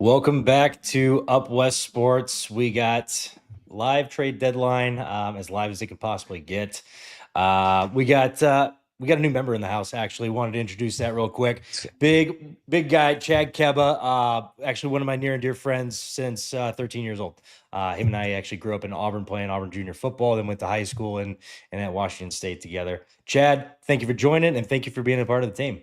Welcome back to Up West Sports. We got live trade deadline, as live as it could possibly get. We got a new member in the house. Actually, wanted to introduce that real quick. Big guy, Chad Kebba. Actually, one of my near and dear friends since 13 years old. Him and I actually grew up in Auburn playing Auburn junior football, then went to high school and at Washington State together. Chad, thank you for joining and thank you for being a part of the team.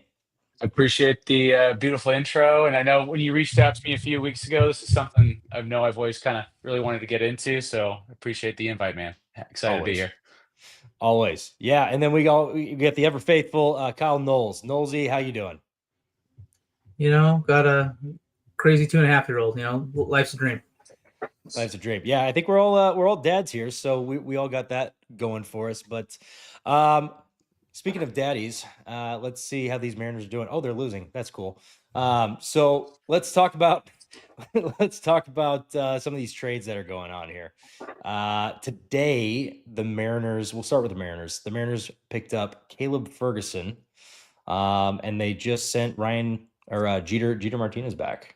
I appreciate the beautiful intro. And I know when you reached out to me a few weeks ago, this is something I've always kind of really wanted to get into. So I appreciate the invite, man. Excited to be Always. here. Always. Yeah. And then we get the ever faithful Kyle Knowles. Knowlesy, how you doing? Got a crazy 2.5-year-old. Life's a dream. Life's a dream. Yeah, I think we're all dads here, so we all got that going for us. But um speaking of daddies, let's see how these Mariners are doing. Oh, they're losing. That's cool. So let's talk about some of these trades that are going on here. Today, the Mariners, we'll start with the Mariners. The Mariners picked up Caleb Ferguson, and they just sent Ryan or Jeter Martinez back.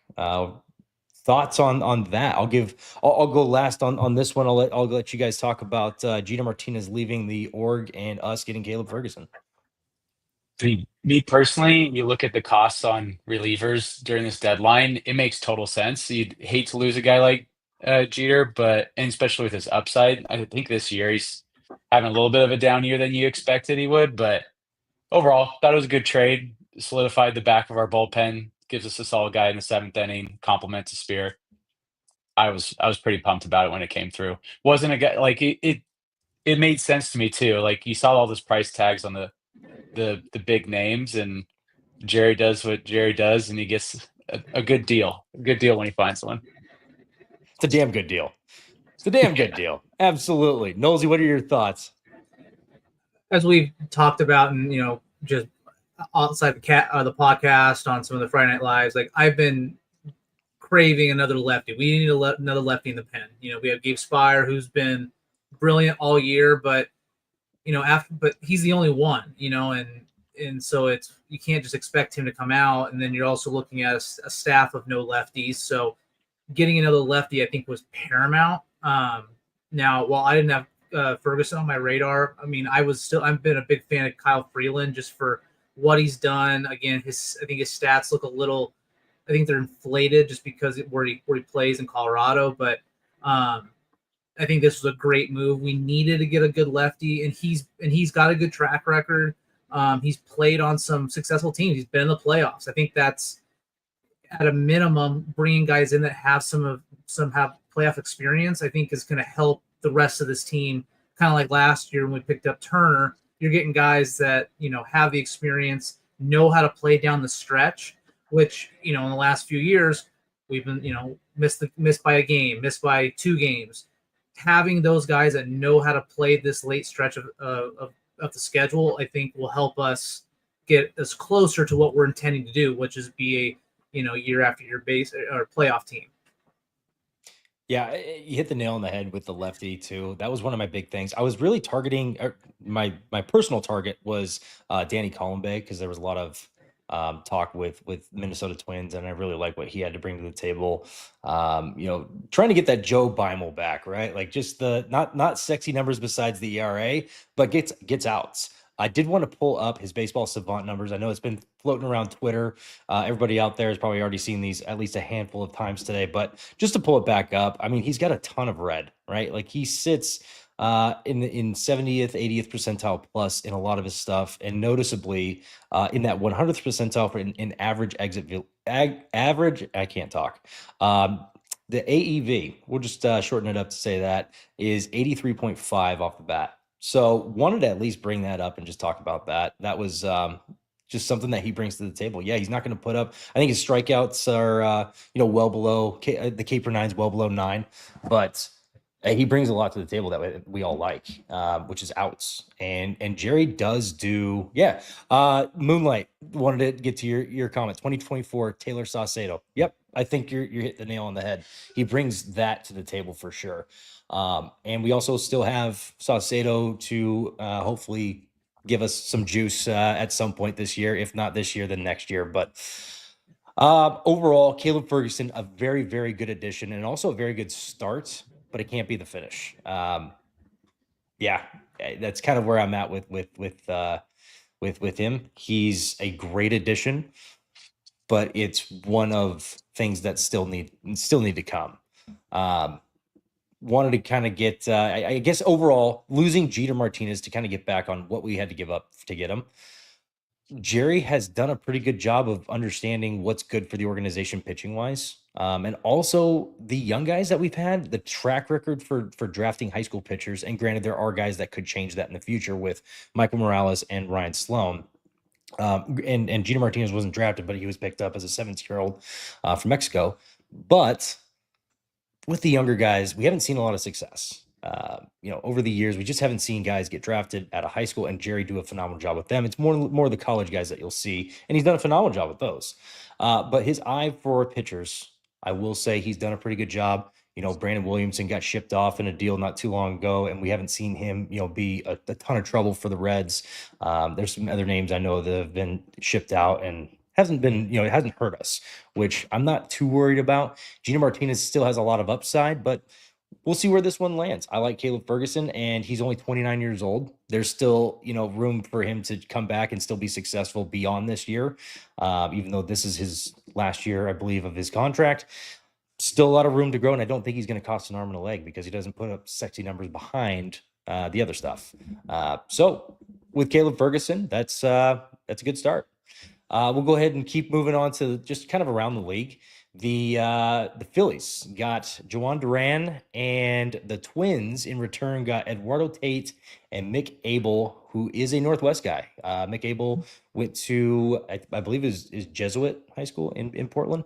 Thoughts on that? I'll go last on this one. I'll let you guys talk about Jeter Martinez leaving the org and us getting Caleb Ferguson. Me personally, you look at the costs on relievers during this deadline, it makes total sense. You'd hate to lose a guy like Jeter, but and especially with his upside, I think this year he's having a little bit of a down year than you expected he would. But overall, thought it was a good trade. Solidified the back of our bullpen, gives us a solid guy in the seventh inning, complements the Spear. I was pretty pumped about it when it came through. Wasn't a guy like it made sense to me too. Like you saw all those price tags on the big names, and Jerry does what Jerry does, and he gets a good deal. A good deal when he finds one. It's a damn good deal. It's a damn good Yeah. deal. Absolutely. Nosy, what are your thoughts? As we've talked about, and just outside the podcast on some of the Friday Night Lives, like I've been craving another lefty. We need another lefty in the pen. We have Gabe Spire, who's been brilliant all year, but but he's the only one. And so you can't just expect him to come out, and then you're also looking at a staff of no lefties. So getting another lefty, I think, was paramount. Now, while I didn't have Ferguson on my radar, I mean, I've been a big fan of Kyle Freeland just for what he's done. Again, I think his stats look a little, I think they're inflated just because where he plays in Colorado. But I think this was a great move. We needed to get a good lefty, and he's got a good track record. He's played on some successful teams. He's been in the playoffs. I think that's at a minimum bringing guys in that have some have playoff experience. I think is going to help the rest of this team. Kind of like last year when we picked up Turner, you're getting guys that have the experience, know how to play down the stretch. Which in the last few years we've been missed by a game, missed by 2 games. Having those guys that know how to play this late stretch of the schedule, I think will help us get us closer to what we're intending to do, which is be a year after year base or playoff team. Yeah, you hit the nail on the head with the lefty too. That was one of my big things. I was really targeting my personal target was Danny Colombe because there was a lot of talk with Minnesota Twins, and I really like what he had to bring to the table. Trying to get that Joe Beimel back, right? Like just the not sexy numbers besides the ERA, but gets outs. I did want to pull up his baseball savant numbers. I know it's been floating around Twitter. Everybody out there has probably already seen these at least a handful of times today, but just to pull it back up, I mean, he's got a ton of red, right? Like he sits in 70th, 80th percentile plus in a lot of his stuff, and noticeably in that 100th percentile for in average average. I can't talk. The AEV, we'll just shorten it up to say that is 83.5 off the bat. So wanted to at least bring that up and just talk about that. That was just something that he brings to the table. Yeah, he's not going to put up. I think his strikeouts are well below the K per nine's well below 9, but he brings a lot to the table that we all like, which is outs. And Jerry does do Moonlight. Wanted to get to your comment. 2024 Taylor Saucedo. Yep, I think you're hitting the nail on the head. He brings that to the table for sure. And we also still have Saucedo to hopefully give us some juice at some point this year. If not this year, then next year. But Overall, Caleb Ferguson, a very, very good addition and also a very good start, but it can't be the finish. Yeah, that's kind of where I'm at with him. He's a great addition, but it's one of things that still need to come. Um, Wanted to kind of get, I guess overall, losing Jeter Martinez to kind of get back on what we had to give up to get him. Jerry has done a pretty good job of understanding what's good for the organization pitching wise. And also the young guys that we've had, the track record for drafting high school pitchers. And granted, there are guys that could change that in the future with Michael Morales and Ryan Sloan. And Gino Martinez wasn't drafted, but he was picked up as a 17-year-old from Mexico. But with the younger guys, we haven't seen a lot of success. Over the years, we just haven't seen guys get drafted out of high school, and Jerry do a phenomenal job with them. It's more the college guys that you'll see, and he's done a phenomenal job with those. But his eye for pitchers, I will say he's done a pretty good job. Brandon Williamson got shipped off in a deal not too long ago, and we haven't seen him, be a ton of trouble for the Reds. There's some other names I know that have been shipped out and hasn't been, it hasn't hurt us, which I'm not too worried about. Gino Martinez still has a lot of upside, but we'll see where this one lands. I like Caleb Ferguson, and he's only 29 years old. There's still, room for him to come back and still be successful beyond this year, even though this is his last year, I believe, of his contract. Still a lot of room to grow, and I don't think he's going to cost an arm and a leg because he doesn't put up sexy numbers behind the other stuff. So with Caleb Ferguson, that's a good start. We'll go ahead and keep moving on to just kind of around the league. The Phillies got Joan Duran, and the Twins in return got Eduardo Tate and Mick Abel, who is a Northwest guy. Mick Abel went to, I believe, is Jesuit High School in Portland.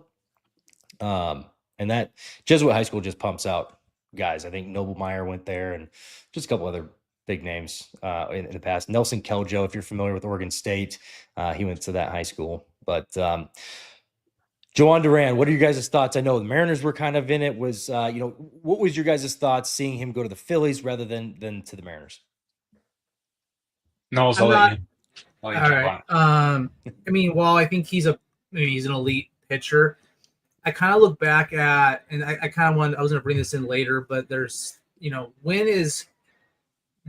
And that Jesuit High School just pumps out guys. I think Noble Meyer went there, and just a couple other big names in the past. Nelson Keljo, if you're familiar with Oregon State, he went to that high school. But Joan Duran, what are your guys' thoughts? I know the Mariners were kind of in it. What was your guys' thoughts seeing him go to the Phillies rather than to the Mariners? No, I'm not. I'll All let you right. jump on it. While I think he's an elite pitcher, I kind of look back at, and I was going to bring this in later, but there's, when is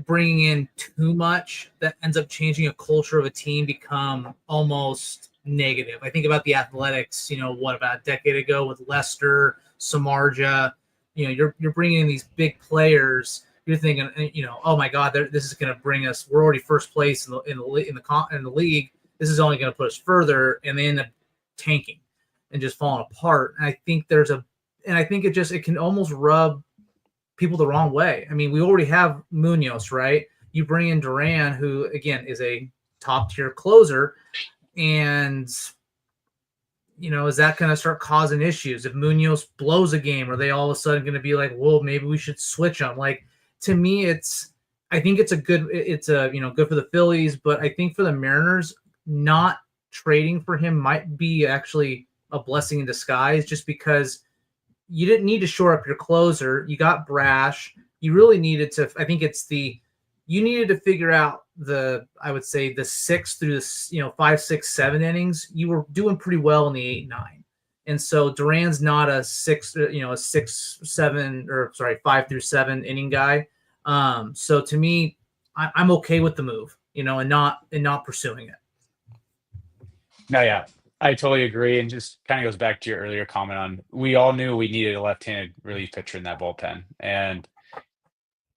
bringing in too much that ends up changing a culture of a team become almost negative? I think about the Athletics, about a decade ago with Lester, Samardzija, you're bringing in these big players. You're thinking, oh my God, this is going to bring us. We're already first place in the league. This is only going to put us further, and they end up tanking and just falling apart. And I think it can almost rub people the wrong way. I mean, we already have Munoz, right? You bring in Duran, who again is a top tier closer, and is that going to start causing issues? If Munoz blows a game, are they all of a sudden going to be like, well, maybe we should switch them? Like, to me, I think it's good for the Phillies, but I think for the Mariners, not trading for him might be actually a blessing in disguise, just because you didn't need to shore up your closer. You got Brash. You really needed to. I think you needed to figure out I would say the 6 through the 5, 6, 7 innings. You were doing pretty well in the 8, 9, and so Duran's not a 6, 7, or sorry, 5 through 7 inning guy. So to me, I'm okay with the move, and not pursuing it. No, yeah, I totally agree. And just kind of goes back to your earlier comment on, we all knew we needed a left-handed relief pitcher in that bullpen. And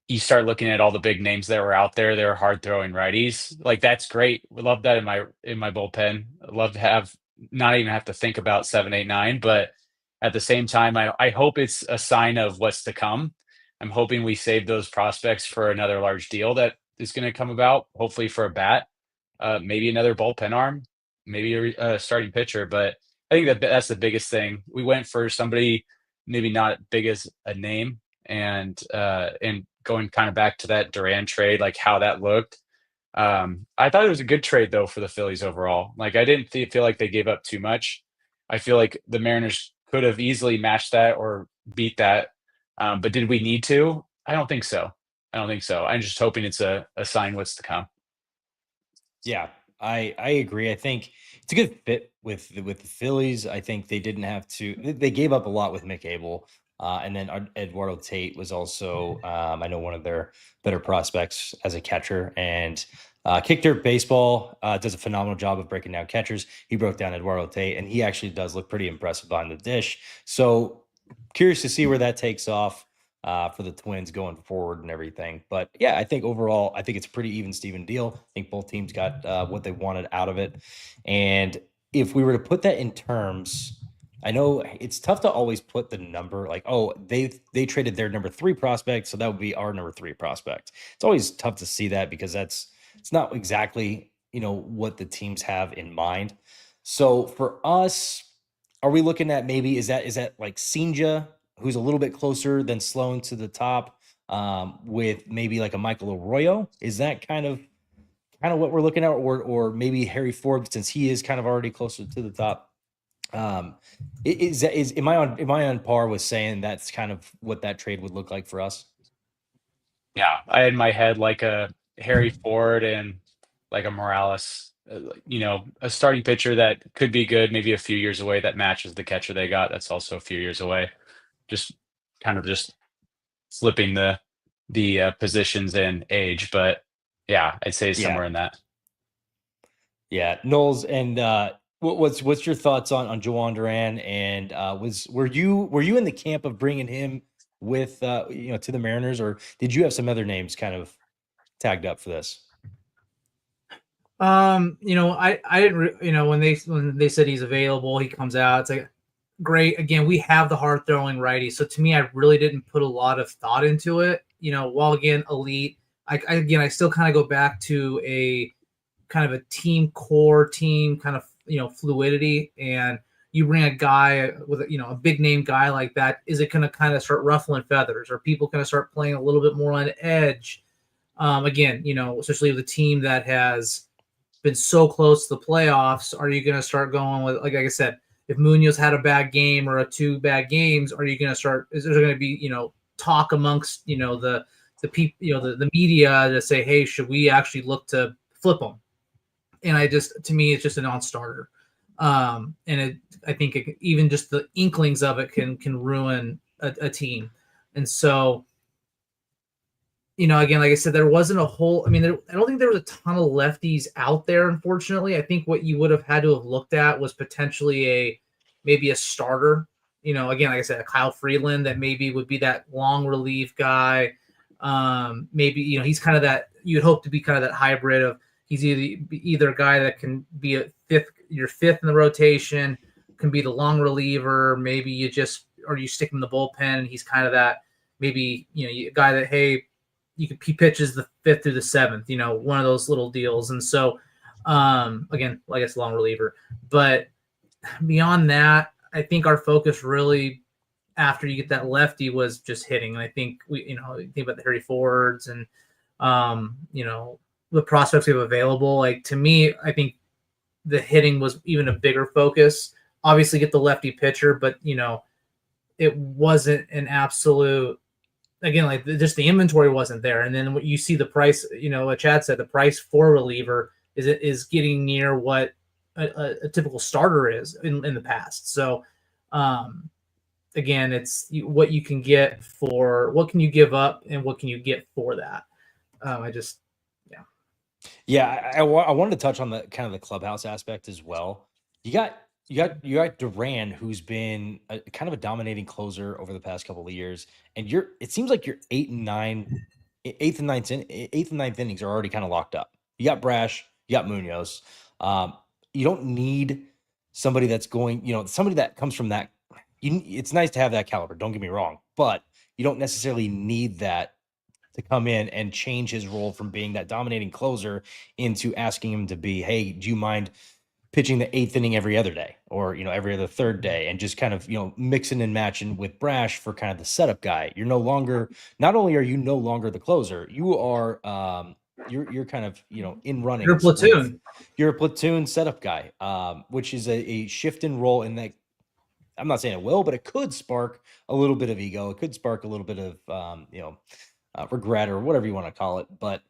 you start looking at all the big names that were out there. They were hard throwing righties. Like, that's great. We love that in my bullpen. I'd love to have not even have to think about 7, 8, 9. But at the same time, I hope it's a sign of what's to come. I'm hoping we save those prospects for another large deal that is going to come about, hopefully for a bat, maybe another bullpen arm, maybe a starting pitcher. But I think that's the biggest thing. We went for somebody maybe not big as a name, and going kind of back to that Duran trade, like how that looked. I thought it was a good trade though for the Phillies overall. Like, I didn't feel like they gave up too much. I feel like the Mariners could have easily matched that or beat that. But did we need to? I don't think so. I'm just hoping it's a sign what's to come. Yeah, I agree. I think it's a good fit with the Phillies. I think they didn't have to. They gave up a lot with Mick Abel, and then Eduardo Tate was also I know one of their better prospects as a catcher, and Kick Dirt Baseball does a phenomenal job of breaking down catchers. He broke down Eduardo Tate, and he actually does look pretty impressive behind the dish. So curious to see where that takes off for the Twins going forward and everything. But yeah, I think overall, I think it's a pretty even Steven deal. I think both teams got what they wanted out of it. And if we were to put that in terms, I know it's tough to always put the number like, oh, they traded their number 3 prospect, so that would be our number 3 prospect. It's always tough to see that because it's not exactly what the teams have in mind. So for us, are we looking at maybe is that like Sinja, who's a little bit closer than Sloan to the top, with maybe like a Michael Arroyo? Is that kind of what we're looking at, or maybe Harry Ford since he is kind of already closer to the top? Am I on par with saying that's kind of what that trade would look like for us? Yeah, I had in my head like a Harry Ford and like a Morales, a starting pitcher that could be good, maybe a few years away that matches the catcher they got. That's also a few years away. Just kind of just flipping the positions and age, but yeah, I'd say Yeah. somewhere in that. Yeah, Knowles, and what's your thoughts on Joan Duran? And were you in the camp of bringing him with to the Mariners, or did you have some other names kind of tagged up for this? I didn't, when they said he's available, he comes out. It's like great. Again, we have the hard throwing righty, so to me, I really didn't put a lot of thought into it. While again elite, I still kind of go back to a kind of a team core team kind of fluidity, and you bring a guy with a big name guy like that. Is it going to kind of start ruffling feathers? Are people going to start playing a little bit more on edge? Again, especially with a team that has been so close to the playoffs, are you going to start going with like I said, if Munoz had a bad game or 2 bad games, are you going to start? Is there going to be talk amongst the people the media to say, hey, should we actually look to flip them? And to me, it's just a non-starter. I think even just the inklings of it can ruin a team. And so again, like I said, there wasn't a whole. I mean, I don't think there was a ton of lefties out there. Unfortunately, I think what you would have had to have looked at was potentially maybe a starter. Again, like I said, a Kyle Freeland that maybe would be that long relief guy. Maybe he's kind of that you'd hope to be kind of that hybrid of he's either a guy that can be your fifth in the rotation, can be the long reliever. Maybe you stick him in the bullpen, and he's kind of that maybe a guy that he pitches the 5th through the 7th, one of those little deals. And so, again, like I said, long reliever. But beyond that, I think our focus really, after you get that lefty, was just hitting. And I think think about the Harry Fords and, the prospects we have available. Like, to me, I think the hitting was even a bigger focus. Obviously, get the lefty pitcher, but, it wasn't an absolute. Again, like just the inventory wasn't there, and then what you see the price, what Chad said, the price for reliever is getting near what a typical starter is in the past. So, again, it's what you can get for what can you give up and what can you get for that. Yeah, I wanted to touch on the kind of the clubhouse aspect as well. You got Duran, who's been kind of a dominating closer over the past couple of years, and it seems like your eighth and ninth innings are already kind of locked up. You got Brash, you got Munoz. You don't need somebody that's somebody that comes from that. It's nice to have that caliber. Don't get me wrong, but you don't necessarily need that to come in and change his role from being that dominating closer into asking him to be, hey, do you mind pitching the 8th inning every other day or, every other third day, and just kind of, mixing and matching with Brash for kind of the setup guy. Not only are you no longer the closer, you are, you're kind of, in running. You're a platoon. You're a platoon setup guy, which is a shift in role in that. I'm not saying it will, but it could spark a little bit of ego. It could spark a little bit of, regret or whatever you want to call it. But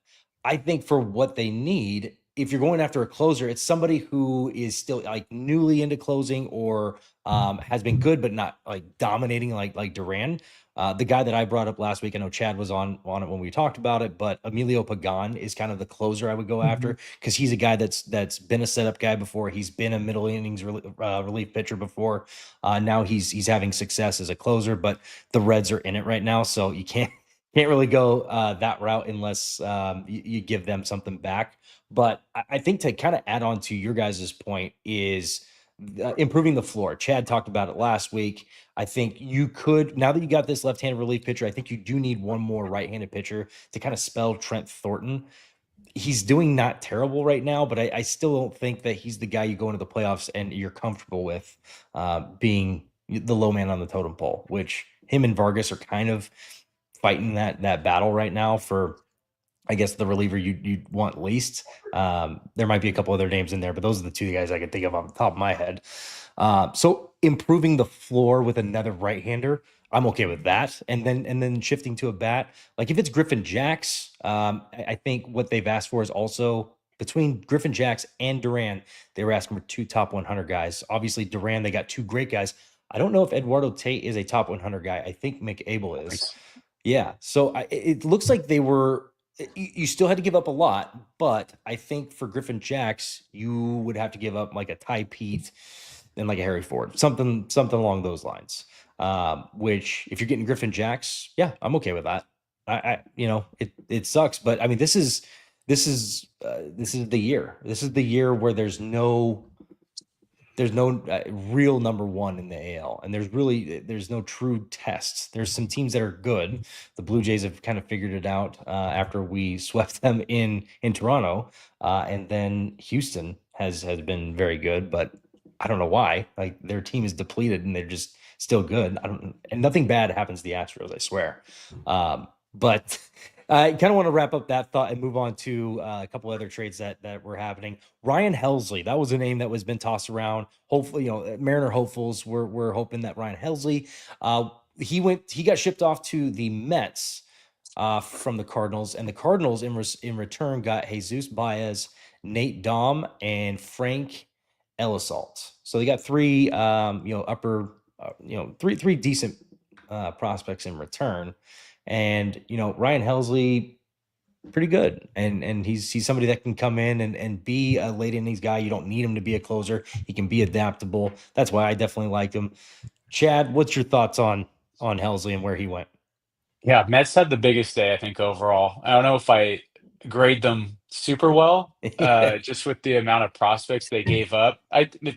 I think for what they need, if you're going after a closer, it's somebody who is still like newly into closing or has been good but not like dominating like Duran. The guy that I brought up last week, I know Chad was on it when we talked about it, but Emilio Pagan is kind of the closer I would go after because he's a guy that's been a setup guy before. He's been a middle innings relief pitcher before. Now he's having success as a closer, but the Reds are in it right now, so you can't really go that route unless you give them something back. But I think to kind of add on to your guys' point is improving the floor. Chad talked about it last week. I think you could, now that you got this left-handed relief pitcher, I think you do need one more right-handed pitcher to kind of spell Trent Thornton. He's doing not terrible right now, but I still don't think that he's the guy you go into the playoffs and you're comfortable with being the low man on the totem pole, which him and Vargas are kind of fighting that battle right now for, I guess, the reliever you'd want least. There might be a couple other names in there, but those are the two guys I can think of off the top of my head. So improving the floor with another right-hander, I'm okay with that. And then shifting to a bat, like if it's Griffin Jacks, I think what they've asked for is also between Griffin Jacks and Duran, they were asking for 2 top 100 guys. Obviously, Duran, they got 2 great guys. I don't know if Eduardo Tate is a top 100 guy. I think McAble is. Yeah. So it looks like they were. You still had to give up a lot, but I think for Griffin Jacks, you would have to give up like a Ty Pete and like a Harry Ford, something along those lines. Which if you're getting Griffin Jacks, yeah, I'm okay with that. It sucks, but I mean, this is the year. This is the year where there's no real number one in the AL, and there's no true tests. There's some teams that are good. The Blue Jays have kind of figured it out after we swept them in Toronto, and then Houston has been very good, but I don't know why. Like their team is depleted and they're just still good. And nothing bad happens to the Astros, I swear. But I kind of want to wrap up that thought and move on to a couple other trades that were happening. Ryan Helsley, that was a name that was been tossed around. Hopefully, Mariner hopefuls were hoping that Ryan Helsley, he got shipped off to the Mets from the Cardinals, and the Cardinals in return got Jesus Baez, Nate Dahm, and Frank Elisalt. So they got 3 three decent prospects in return. And Ryan Helsley, pretty good, and he's somebody that can come in and be a late innings guy. You don't need him to be a closer; he can be adaptable. That's why I definitely liked him. Chad, what's your thoughts on Helsley and where he went? Yeah, Mets had the biggest day, I think, overall. I don't know if I grade them super well, just with the amount of prospects they gave up.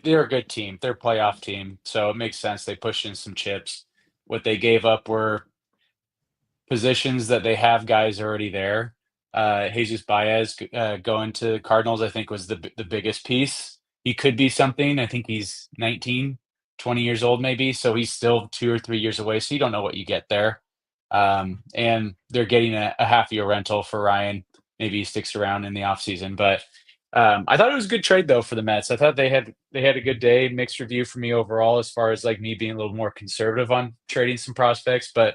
They're a good team. They're a playoff team, so it makes sense. They pushed in some chips. What they gave up were positions that they have guys already there. Jesus Baez going to Cardinals, I think, was the biggest piece. He could be something. I think he's 19, 20 years old, maybe. So he's still 2 or 3 years away. So you don't know what you get there. And they're getting a half-year rental for Ryan. Maybe he sticks around in the offseason. But I thought it was a good trade though for the Mets. I thought they had a good day. Mixed review for me overall, as far as like me being a little more conservative on trading some prospects, but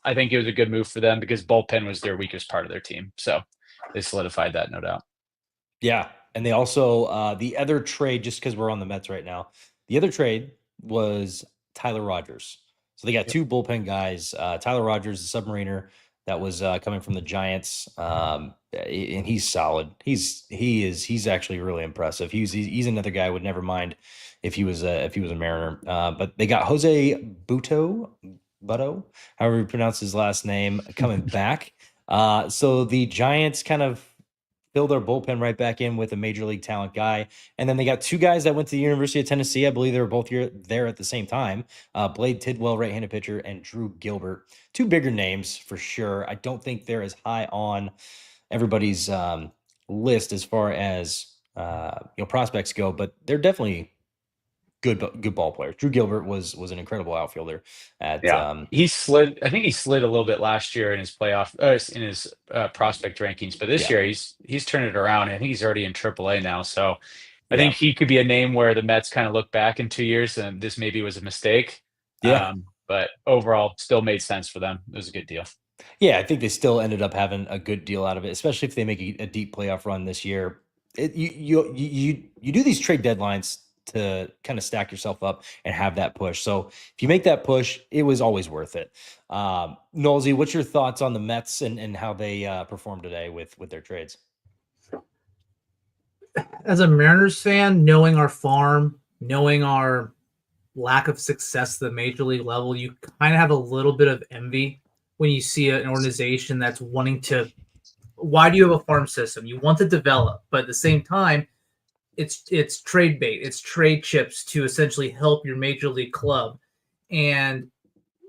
I think it was a good move for them because bullpen was their weakest part of their team. So they solidified that, no doubt. Yeah, and they also the other trade, just because we're on the Mets right now, the other trade was Tyler Rogers. So they got 2 bullpen guys. Tyler Rogers, the submariner that was coming from the Giants, and he's solid. He's actually really impressive. He's another guy I would never mind if he was a Mariner. But they got Jose Butto, however you pronounce his last name, coming back. So the Giants kind of fill their bullpen right back in with a major league talent guy. And then they got 2 guys that went to the University of Tennessee. I believe they were both there at the same time. Blade Tidwell, right-handed pitcher, and Drew Gilbert. 2 bigger names for sure. I don't think they're as high on everybody's list as far as prospects go, but they're definitely good ball players. Drew Gilbert was an incredible outfielder at he slid. I think he slid a little bit last year in his prospect rankings, but this year he's turned it around. I think he's already in AAA now. So I think he could be a name where the Mets kind of look back in 2 years and this maybe was a mistake. But overall still made sense for them. It was a good deal. Yeah, I think they still ended up having a good deal out of it, especially if they make a deep playoff run this year. You do these trade deadlines to kind of stack yourself up and have that push. So if you make that push, it was always worth it. Nolsey, what's your thoughts on the Mets and how they performed today with their trades? As a Mariners fan, knowing our farm, knowing our lack of success at the major league level, you kind of have a little bit of envy when you see an organization that's wanting to. Why do you have a farm system? You want to develop, but at the same time, it's trade bait, it's trade chips to essentially help your major league club. And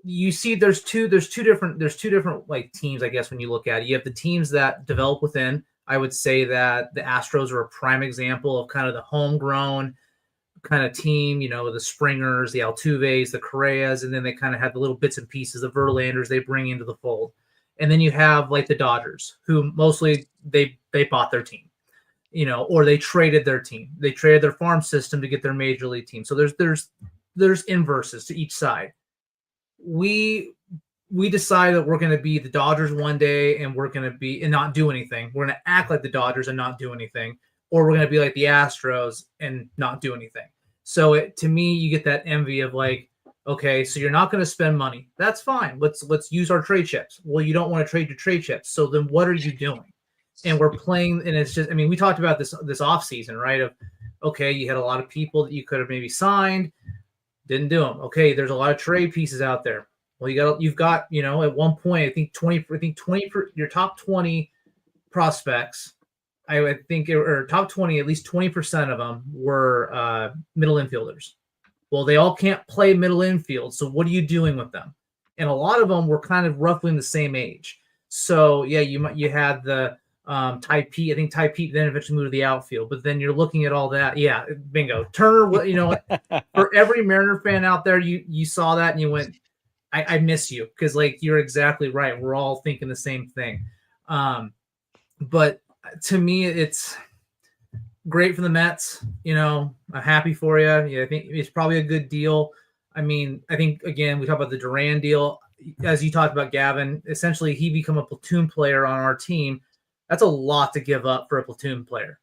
you see there's two different like teams, I guess, when you look at it. You have the teams that develop within. I would say that the Astros are a prime example of kind of the homegrown kind of team, the Springers, the Altuves, the Correas, and then they kind of have the little bits and pieces, the Verlanders they bring into the fold. And then you have like the Dodgers, who mostly they bought their team, or they traded their team. They traded their farm system to get their major league team. So there's inverses to each side. We decide that we're going to be the Dodgers one day and we're going to be and not do anything. We're going to act like the Dodgers and not do anything, or we're going to be like the Astros and not do anything. So to me, you get that envy of like, okay, so you're not going to spend money. That's fine. Let's use our trade chips. Well, you don't want to trade your trade chips. So then what are you doing? And we're playing, and it's just, I mean, we talked about this off season, right? Of, okay, you had a lot of people that you could have maybe signed, didn't do them. Okay, there's a lot of trade pieces out there. Well, you've got, at one point, I think 20 for your top 20 prospects, I would think, or top 20, at least 20% of them were middle infielders. Well, they all can't play middle infield. So what are you doing with them? And a lot of them were kind of roughly in the same age. So yeah, you had the Ty Pete. I think Ty Pete then eventually moved to the outfield. But then you're looking at all that. Yeah, bingo. Turner, for every Mariner fan out there, you saw that and you went, I miss you, because like you're exactly right. We're all thinking the same thing. But to me, it's great for the Mets. I'm happy for you. Yeah, I think it's probably a good deal. I mean, I think again we talk about the Duran deal, as you talked about, Gavin. Essentially, he become a platoon player on our team. That's a lot to give up for a platoon player.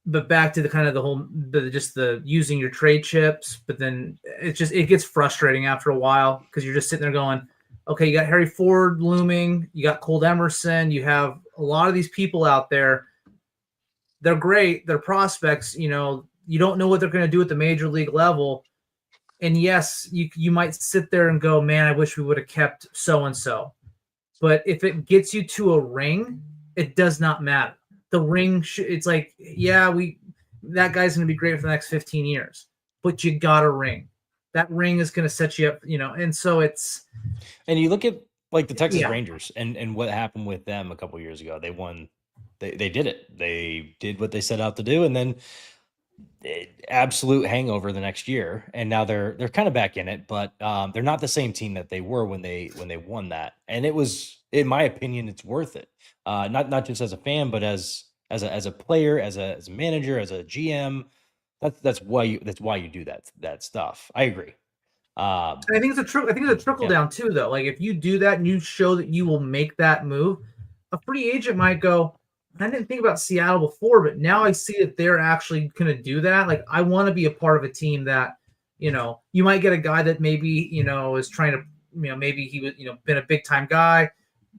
But back to the kind of the using your trade chips, but then it gets frustrating after a while because you're just sitting there going, okay, you got Harry Ford looming, you got Colt Emerson, you have a lot of these people out there. They're great, they're prospects. You don't know what they're going to do at the major league level. And yes, you might sit there and go, man, I wish we would have kept so and so. But if it gets you to a ring, it does not matter. The ring, it's like, yeah, that guy's going to be great for the next 15 years, but you got a ring. That ring is going to set you up, and so it's. And you look at like the Texas Rangers and what happened with them a couple of years ago. They won. They did it. They did what they set out to do, and then absolute hangover the next year. And now they're kind of back in it, but they're not the same team that they were when they won that. And it was, in my opinion, it's worth it. Not just as a fan, but as a player, as a manager, as a GM. That's why you do that stuff. I agree. I think it's a trickle down too, though. Like if you do that and you show that you will make that move, a free agent might go, I didn't think about Seattle before, but now I see that they're actually going to do that. Like I want to be a part of a team that, you might get a guy that maybe, is trying to, maybe he was, been a big time guy,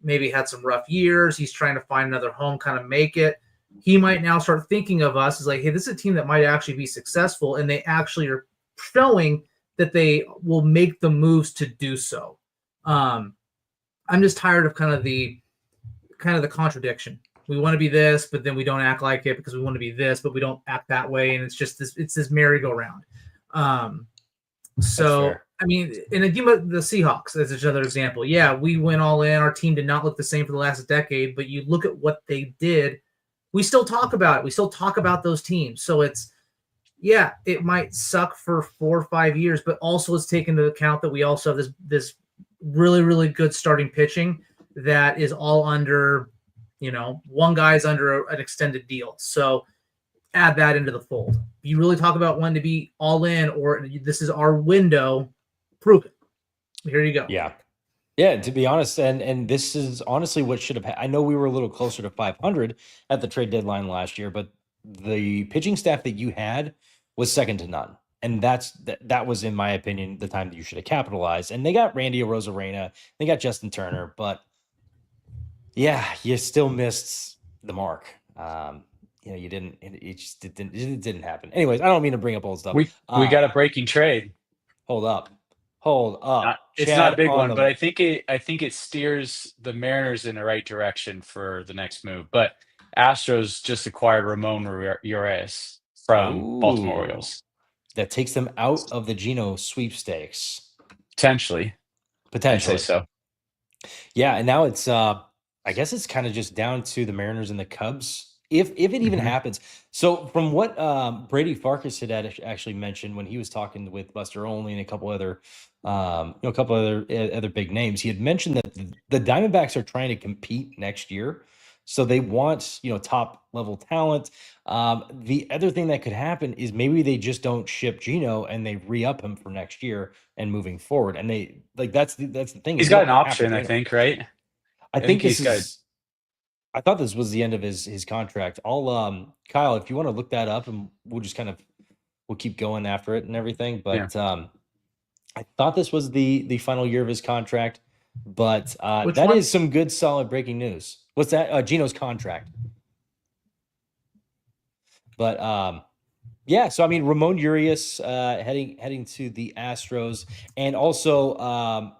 maybe had some rough years. He's trying to find another home, kind of make it. He might now start thinking of us as like, hey, this is a team that might actually be successful. And they actually are showing that they will make the moves to do so. I'm just tired of kind of the contradiction. We want to be this, but then we don't act like it because we want to be this, but we don't act that way. And it's just this merry-go-round. So, I mean, and again, the Seahawks as another example. Yeah, we went all in. Our team did not look the same for the last decade, but you look at what they did. We still talk about it. We still talk about those teams. So it might suck for 4 or 5 years, but also let's take into account that we also have this really, really good starting pitching that is all under, one guy's under an extended deal. So add that into the fold. If you really talk about wanting to be all in, or this is our window, prove it. Here you go. Yeah. Yeah, to be honest, and this is honestly what should have I know we were a little closer to 500 at the trade deadline last year, but the pitching staff that you had was second to none. And that was, in my opinion, the time that you should have capitalized. And they got Randy Arozarena, they got Justin Turner, but yeah, you still missed the mark. You didn't. It didn't happen. Anyways, I don't mean to bring up old stuff. We got a breaking trade. Hold up, hold up, It's not a Chad big on one, the. but I think it steers the Mariners in the right direction for the next move. But Astros just acquired Ramon Urias from Baltimore Oh, Orioles. that takes them out of the Geno sweepstakes Potentially, I'd say potentially. so. Yeah, and now it's I guess it's kind of just down to the Mariners and the Cubs if it even Mhm. happens. So from what Brady Farkas had actually mentioned when he was talking with Buster Olney and a couple other a couple other big names, he had mentioned that the Diamondbacks are trying to compete next year. So they want, top level talent. The other thing that could happen is maybe they just don't ship Geno and they re-up him for next year and moving forward. And they like that's the thing is He's you got an don't have to option, I trade him. think, right? I I think think this he's got. is. I thought this was the end of his contract. I'll Kyle, if you want to look that up, and we'll keep going after it and everything. Yeah. But I thought this was the final year of his contract. But Which that one? is some good solid breaking news. What's that? Gino's contract. But yeah, so I mean, Ramon Urias heading to the Astros, and also, I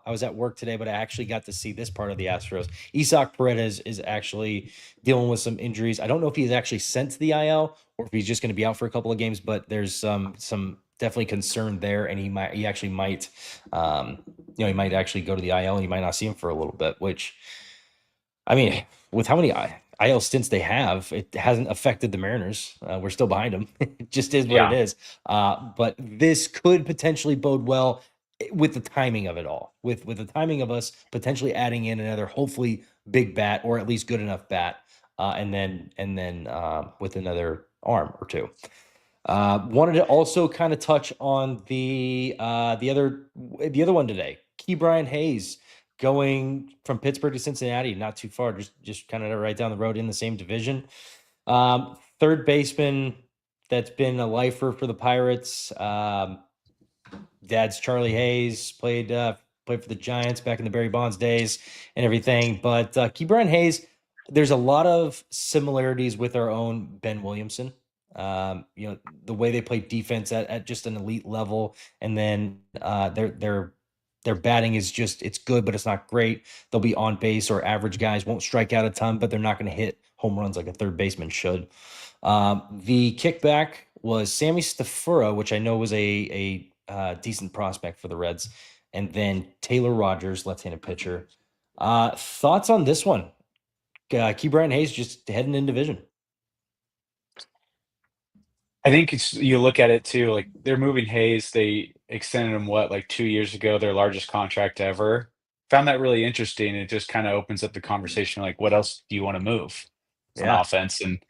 was at work today, but I actually got to see this part of the Astros. Isaac Paredes is actually dealing with some injuries. I don't know if he's actually sent to the IL or if he's just going to be out for a couple of games, but there's some definitely concern there, and he actually might, he might actually go to the IL, and you might not see him for a little bit, which. I mean, with how many IL stints they have, it hasn't affected the Mariners. We're still behind them. It just is what it Yeah. is. But this could potentially bode well with the timing of it all. With the timing of us potentially adding in another, hopefully big bat or at least good enough bat, and then with another arm or two. Wanted to also kind of touch on the other one today. Key Brian Hayes going from Pittsburgh to Cincinnati, not too far, just kind of right down the road in the same division. Third baseman that's been a lifer for the Pirates. Dad's Charlie Hayes played for the Giants back in the Barry Bonds days and everything. But Key Brian Hayes, there's a lot of similarities with our own Ben Williamson. The way they play defense at just an elite level, and then their batting is just it's good, but it's not great. They'll be on base or average guys, won't strike out a ton, but they're not going to hit home runs like a third baseman should. The kickback was Sammy Stafura, which I know was a decent prospect for the Reds, and then Taylor Rogers, left-handed pitcher. Thoughts on this one? Key Brian Hayes just heading in division. I think you look at it too, like they're moving Hayes. They extended him like 2 years ago, their largest contract ever. Found that really interesting. It just kind of opens up the conversation, like what else do you want to move on Yeah, offense? And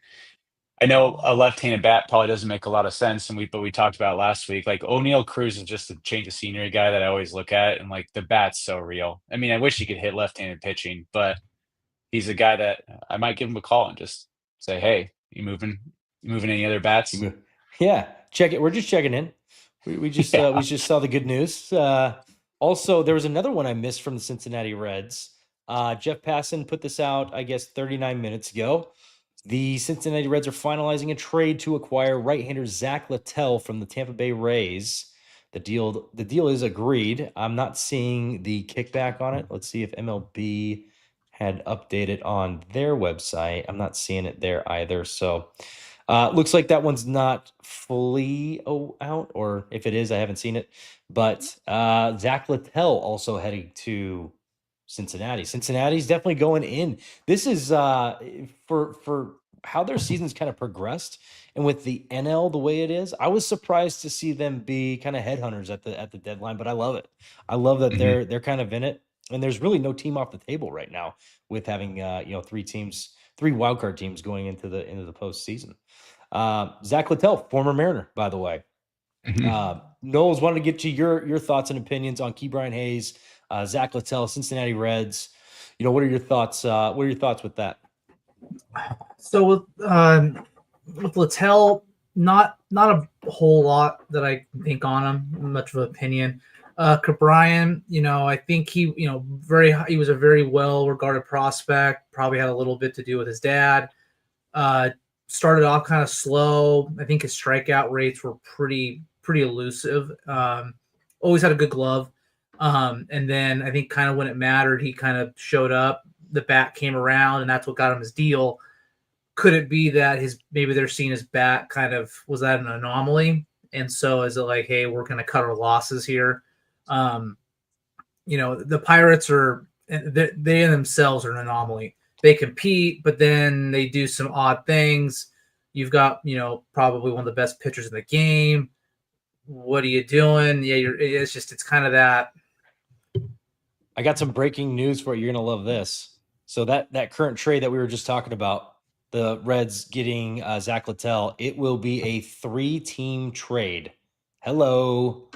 I know a left-handed bat probably doesn't make a lot of sense, and we talked about last week. Like O'Neill Cruz is just a change of scenery guy that I always look at, and like the bat's so real. I mean, I wish he could hit left-handed pitching, but he's a guy that I might give him a call and just say, "Hey, you moving any other bats?" yeah. Check it. We're just checking in. We just Yeah. we just saw the good news. Also, there was another one I missed from the Cincinnati Reds. Jeff Passan put this out, I guess, 39 minutes ago. The Cincinnati Reds are finalizing a trade to acquire right-hander Zach Littell from the Tampa Bay Rays. The deal is agreed. I'm not seeing the kickback on it. Let's see if MLB had updated on their website. I'm not seeing it there either. So looks like that one's not fully out, or if it is, I haven't seen it. But Zach Littell also heading to Cincinnati. Cincinnati's definitely going in. This is for how their season's kind of progressed, and with the NL the way it is, I was surprised to see them be kind of headhunters at the deadline. But I love it. I love that Mhm. they're kind of in it, and there's really no team off the table right now with having three wildcard teams going into the postseason. Zach Littell, former Mariner, by the way. Mhm. Knowles, wanted to get to your thoughts and opinions on Key Brian Hayes, Zach Littell, Cincinnati Reds. What are your thoughts? What are your thoughts with that? So with Littell, not a whole lot that I think on him, much of an opinion. Cabrian, I think he was a very well regarded prospect. Probably had a little bit to do with his dad. Uh, Started off kind of slow. I think his strikeout rates were pretty elusive. Always had a good glove. And then I think kind of when it mattered, he kind of showed up. The bat came around, and that's what got him his deal. Could it be that maybe they're seeing his bat kind of was that an anomaly? And so is it like, hey, we're going to cut our losses here? Um, the Pirates they themselves are an anomaly. They compete, but then they do some odd things. You've got, probably one of the best pitchers in the game. What are you doing? Yeah, it's kind of that. I got some breaking news for you. You're gonna love this. So that current trade that we were just talking about, the Reds getting Zach Littell, it will be a 3-team trade. Hello,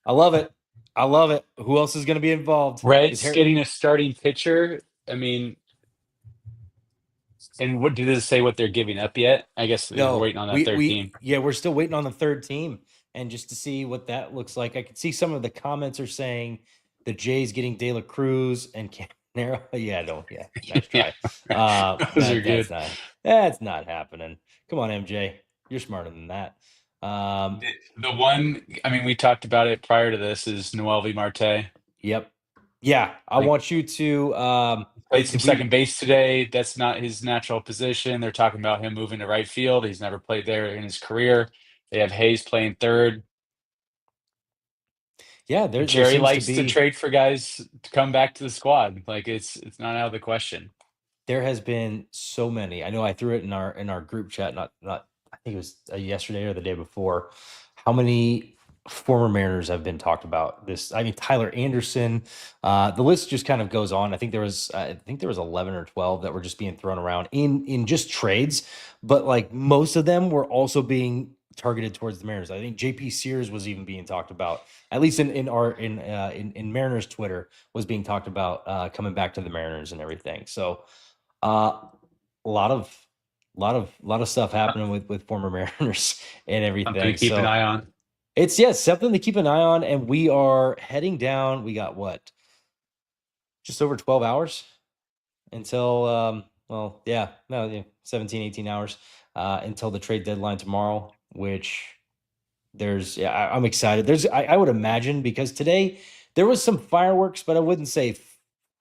I love it. I love it. Who else is going to be involved? Reds getting a starting pitcher. I mean, and what did it say what they're giving up yet? I guess we're No, waiting on that third team. we're still waiting on the third team, and just to see what that looks like. I could see some of the comments are saying the Jays getting De La Cruz and Camaro. Yeah, nice Yeah, try. those are good. That's not happening. Come on, MJ, you're smarter than that. The one, I mean, we talked about it prior to this, is Noel V. Marte. Yep. Yeah, I Like, want you to. played some Did we? second base today. That's not his natural position. They're talking about him moving to right field. He's never played there in his career. They have Hayes playing third. Yeah, there Jerry seems to likes to be. trade for guys to come back to the squad. Like, it's not out of the question. There has been so many. I know I threw it in our group chat. Not. I think it was yesterday or the day before. How many former Mariners have been talked about? This. I mean, Tyler Anderson. The list just kind of goes on. I think there was 11 or 12 that were just being thrown around in just trades, but like most of them were also being targeted towards the Mariners. I think JP Sears was even being talked about, at least in Mariners Twitter, was being talked about coming back to the Mariners and everything. So a lot of stuff happening with former Mariners and Something to everything. keep an So eye on. it's something to keep an eye on. And we are heading down. We got what? Just over 12 hours until well, yeah, no, yeah, 17, 18 hours until the trade deadline tomorrow, which I'm excited. I would imagine, because today there was some fireworks, but I wouldn't say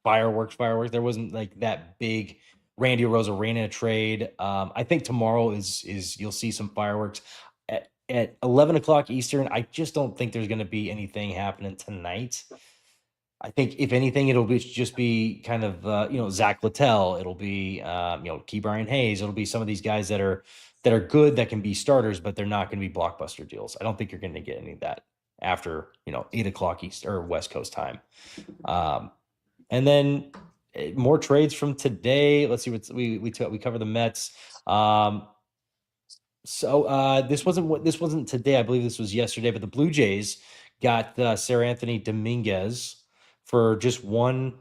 fireworks. There wasn't like that big Randy Rosarena trade. I think tomorrow is you'll see some fireworks at 11 o'clock Eastern. I just don't think there's going to be anything happening tonight. I think if anything, it'll just be kind of Zach Littell. It'll be Key Brian Hayes. It'll be some of these guys that are good, that can be starters, but they're not going to be blockbuster deals. I don't think you're going to get any of that after 8 o'clock East or West Coast time. And then more trades from today. Let's see what we cover the Mets. So this wasn't today. I believe this was yesterday. But the Blue Jays got Sarah Anthony Dominguez for just one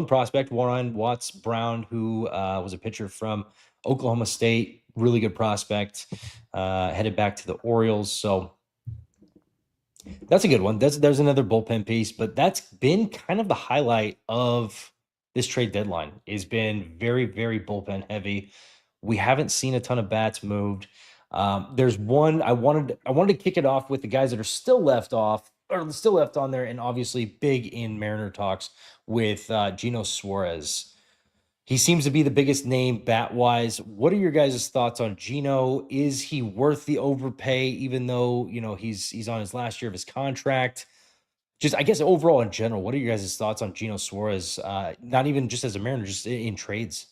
prospect, Warren Watts Brown, who was a pitcher from Oklahoma State, really good prospect, headed back to the Orioles. So that's a good one. There's another bullpen piece, but that's been kind of the highlight of this trade deadline. Has been very, very bullpen heavy. We haven't seen a ton of bats moved. There's one I wanted to kick it off with the guys that are still left off or still left on there, and obviously big in Mariner talks with Gino Suarez. He seems to be the biggest name bat wise. What are your guys' thoughts on Gino? Is he worth the overpay, even though he's on his last year of his contract? Just, I guess, overall in general, what are your guys' thoughts on Gino Suarez? Not even just as a Mariner, just in trades.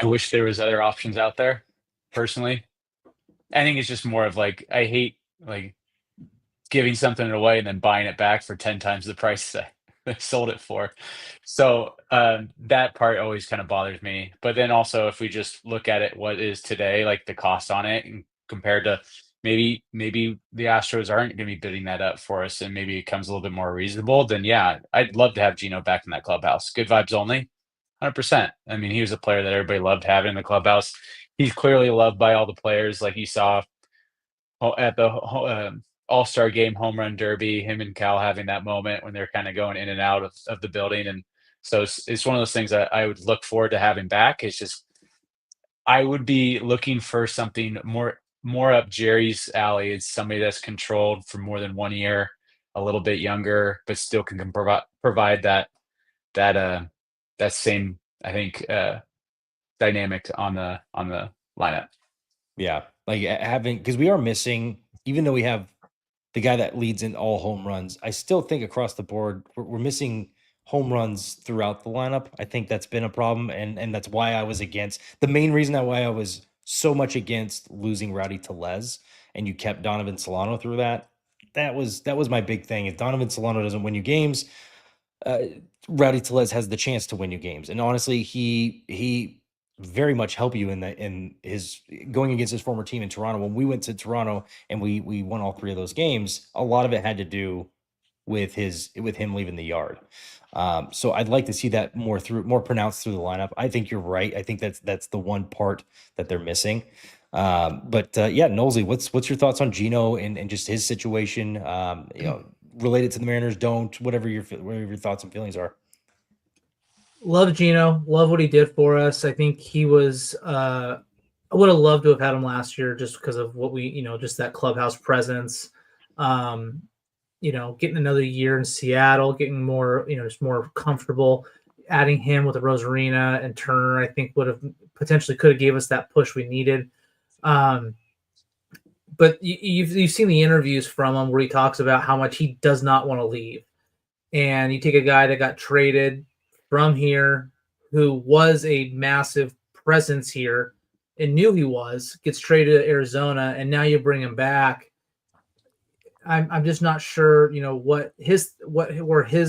I wish there was other options out there, personally. I think it's just more of like, I hate like giving something away and then buying it back for 10 times the price tag. sold it for. So that part always kind of bothers me. But then also, if we just look at it, what is today, like the cost on it, and compared to maybe the Astros aren't going to be bidding that up for us, and maybe it comes a little bit more reasonable. Then yeah, I'd love to have Gino back in that clubhouse. Good vibes only. 100%. I mean, he was a player that everybody loved having in the clubhouse. He's clearly loved by all the players. Like you saw at the All-Star game home run derby, him and Cal having that moment when they're kind of going in and out of the building. And so it's one of those things that I would look forward to having back. It's just I would be looking for something more up Jerry's alley. It's somebody that's controlled for more than 1 year, a little bit younger, but still can provide that that same, I think, dynamic on the lineup. Yeah, like having, because we are missing, even though we have the guy that leads in all home runs, I still think across the board we're missing home runs throughout the lineup. I think that's been a problem, and that's why I was against, the main reason why I was so much against losing Rowdy Tellez, and you kept Donovan Solano through that. That was my big thing. If Donovan Solano doesn't win you games, uh, Rowdy Tellez has the chance to win you games. And honestly, he very much helped you in his going against his former team in Toronto. When we went to Toronto and we won all three of those games, a lot of it had to do with him leaving the yard. So I'd like to see that more pronounced through the lineup. I think you're right. I think that's the one part that they're missing. But yeah, Knowlesy, what's your thoughts on Gino and just his situation? Related to the Mariners, whatever your thoughts and feelings are. Love Gino. Love what he did for us. I think he was. I would have loved to have had him last year just because of what just that clubhouse presence. Getting another year in Seattle, getting more, just more comfortable. Adding him with Rosarina and Turner, I think would have potentially could have gave us that push we needed. But you've seen the interviews from him where he talks about how much he does not want to leave. And you take a guy that got traded from here, who was a massive presence here and knew he gets traded to Arizona, and now you bring him back. I'm just not sure, where his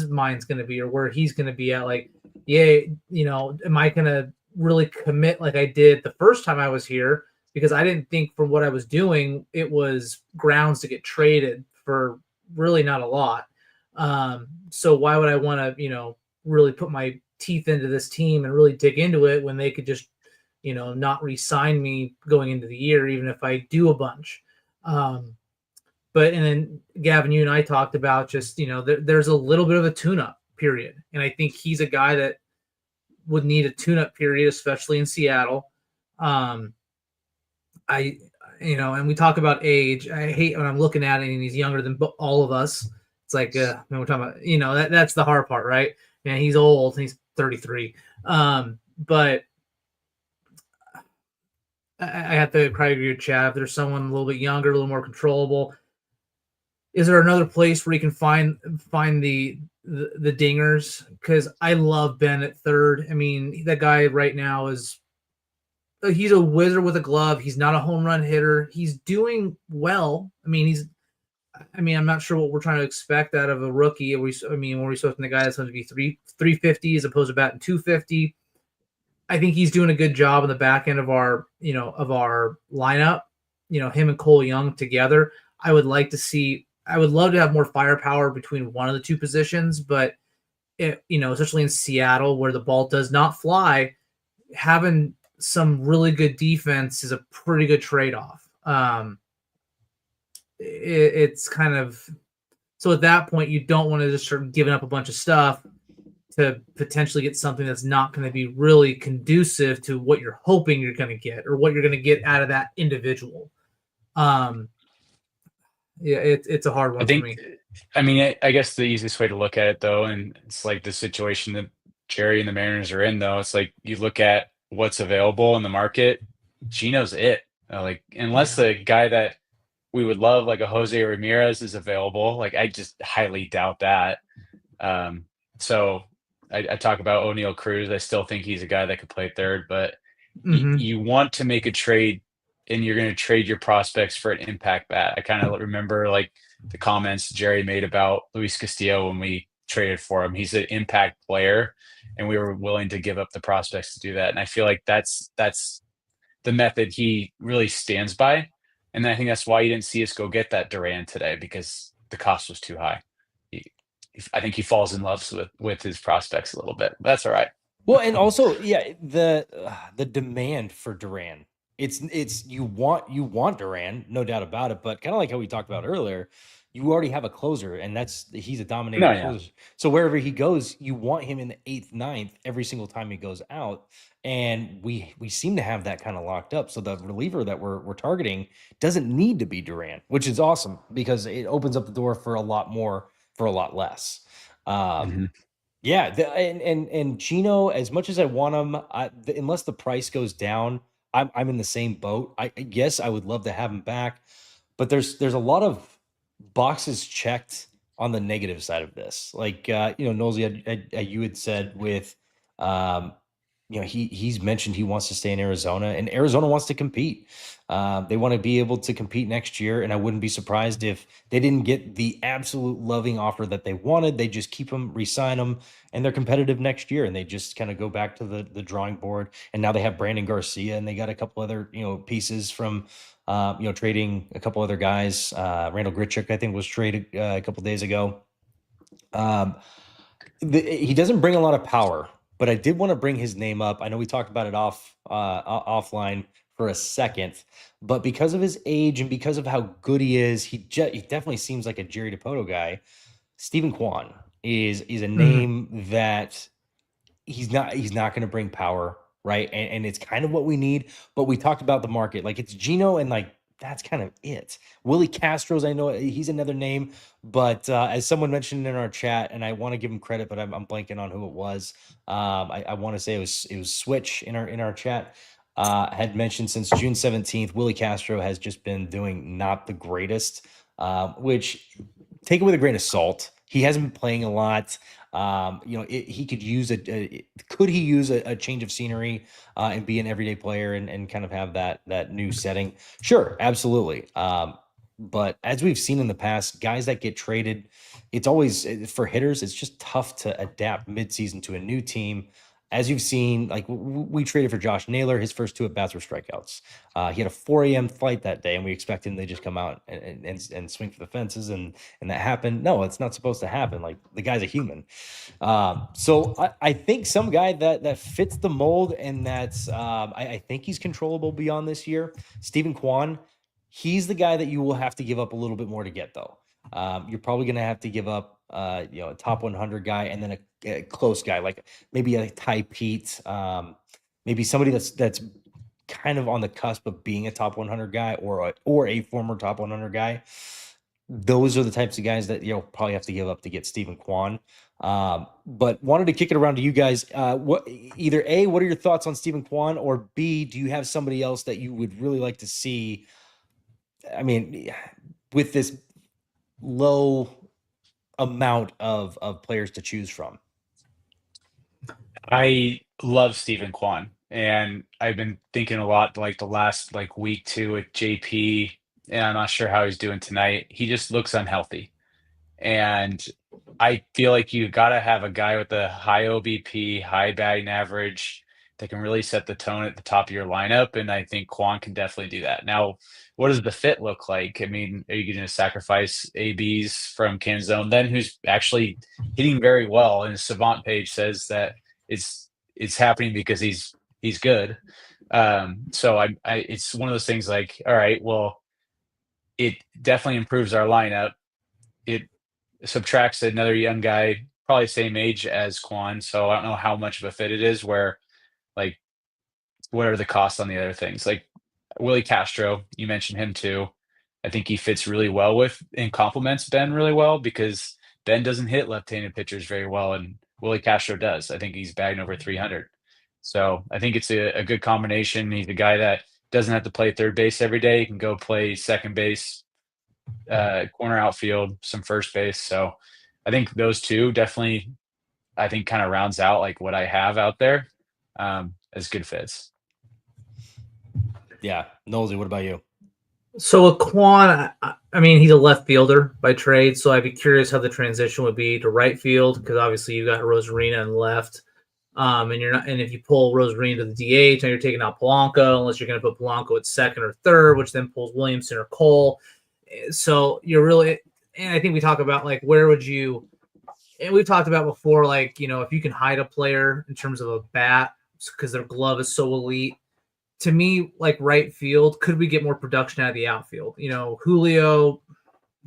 mind's going to be or where he's going to be at. Like, yeah, am I going to really commit like I did the first time I was here? Because I didn't think from what I was doing, it was grounds to get traded for really not a lot. So why would I want to, really put my teeth into this team and really dig into it when they could just, not re-sign me going into the year, even if I do a bunch. And then Gavin, you and I talked about just, there's a little bit of a tune-up period. And I think he's a guy that would need a tune-up period, especially in Seattle. And we talk about age. I hate when I'm looking at it and he's younger than all of us. It's like, we're talking about, that's the hard part, right? And he's old. He's 33. But I have to probably agree with Chad. If there's someone a little bit younger, a little more controllable, is there another place where you can find the dingers? Because I love Ben at third. I mean, that guy right now he's a wizard with a glove. He's not a home run hitter. He's doing well. I mean, I'm not sure what we're trying to expect out of a rookie. Were we supposed the guy that's going to be 350 as opposed to batting 250? I think he's doing a good job in the back end of our lineup. Him and Cole Young together. I would love to have more firepower between one of the two positions, but especially in Seattle where the ball does not fly, having some really good defense is a pretty good trade-off. It's kind of, so at that point you don't want to just start giving up a bunch of stuff to potentially get something that's not going to be really conducive to what you're hoping you're going to get or what you're going to get out of that individual. It's a hard one for me. I mean, I guess the easiest way to look at it, though, and it's like the situation that Jerry and the Mariners are in, though, it's like you look at what's available in the market. Gino's it. Unless the guy that we would love, like a Jose Ramirez, is available, like I just highly doubt that. So I talk about O'Neal Cruz. I still think he's a guy that could play third, but you want to make a trade, and you're going to trade your prospects for an impact bat. I kind of remember like the comments Jerry made about Luis Castillo when we traded for him. He's an impact player, and we were willing to give up the prospects to do that. And I feel like that's the method he really stands by. And I think that's why you didn't see us go get that Duran today, because the cost was too high. He, I think he falls in love with his prospects a little bit, but that's all right. Well, and also, yeah, the demand for Duran. It's you want Duran, no doubt about it. But kind of like how we talked about earlier, you already have a closer, and he's a dominating No, yeah. closer. So wherever he goes, you want him in the eighth, ninth every single time he goes out. And we seem to have that kind of locked up. So the reliever that we're targeting doesn't need to be Duran, which is awesome because it opens up the door for a lot more for a lot less. Um, hmm yeah, and Gino, as much as I want him, unless the price goes down, I'm in the same boat. Yes, I would love to have him back, but there's a lot of boxes checked on the negative side of this. Like Nosey, you had said with um, he's mentioned he wants to stay in Arizona, and Arizona wants to compete. They want to be able to compete next year, and I wouldn't be surprised if they didn't get the absolute loving offer that they wanted. They just keep them, resign them, and they're competitive next year. And they just kind of go back to the drawing board. And now they have Brandon Garcia, and they got a couple other pieces from trading a couple other guys. Randall Grichuk, I think, was traded a couple days ago. Um, he doesn't bring a lot of power, but I did want to bring his name up. I know we talked about it offline for a second, but because of his age and because of how good he is, he definitely seems like a Jerry DePoto guy. Stephen Kwan is a name that he's not going to bring power, right? And it's kind of what we need. But we talked about the market, like it's Gino, and like that's kind of it. Willie Castro's, I know he's another name, but as someone mentioned in our chat, and I want to give him credit, but I'm blanking on who it was. I want to say it was Switch in our chat. Had mentioned since June 17th, Willie Castro has just been doing not the greatest, which take it with a grain of salt. He hasn't been playing a lot. He could use could he use a change of scenery and be an everyday player and kind of have that new setting? Sure, absolutely. But as we've seen in the past, guys that get traded, it's always for hitters, it's just tough to adapt midseason to a new team. As you've seen, like we traded for Josh Naylor, his first two at bats were strikeouts. He had a 4 a.m. flight that day, and we expected him to just come out and swing for the fences, and that happened. No, it's not supposed to happen. Like the guy's a human. So I think some guy that fits the mold, and that's I think he's controllable beyond this year. Stephen Kwan, he's the guy that you will have to give up a little bit more to get, though. You're probably going to have to give up a top 100 guy and then a close guy, like maybe a Ty Pete, maybe somebody that's kind of on the cusp of being a top 100 guy or a former top 100 guy. Those are the types of guys that you'll probably have to give up to get Stephen Kwan. But wanted to kick it around to you guys. What either A, what are your thoughts on Stephen Kwan, or B, do you have somebody else that you would really like to see? I mean, with this low amount of players to choose from. I love Stephen Kwan, and I've been thinking a lot like the last like week two with JP, and I'm not sure how he's doing tonight. He just looks unhealthy. And I feel like you gotta have a guy with a high OBP, high batting average that can really set the tone at the top of your lineup, and I think Quan can definitely do that. Now, what does the fit look like? I mean, are you gonna sacrifice ABs from Canzone then, who's actually hitting very well, and his Savant page says that it's happening because he's good. So I it's one of those things like, all right, well, it definitely improves our lineup. It subtracts another young guy, probably same age as Quan. So I don't know how much of a fit it is. Where like, what are the costs on the other things? Like Willie Castro, you mentioned him too. I think he fits really well with and complements Ben really well because Ben doesn't hit left-handed pitchers very well, and Willie Castro does. I think he's batting over 300. So I think it's a good combination. He's a guy that doesn't have to play third base every day. He can go play second base, corner outfield, some first base. So I think those two definitely, I think, kind of rounds out like what I have out there as good fits. Yeah, Nosey, what about you? So with Quan, I mean, he's a left fielder by trade, so I'd be curious how the transition would be to right field because obviously you got Rosarina on left, and you're not. And if you pull Rosarina to the DH, and you're taking out Polanco, unless you're going to put Polanco at second or third, which then pulls Williamson or Cole. So you're really, and I think we talk about like where would you, and we've talked about before, like if you can hide a player in terms of a bat because their glove is so elite to me, like right field, could we get more production out of the outfield? Julio,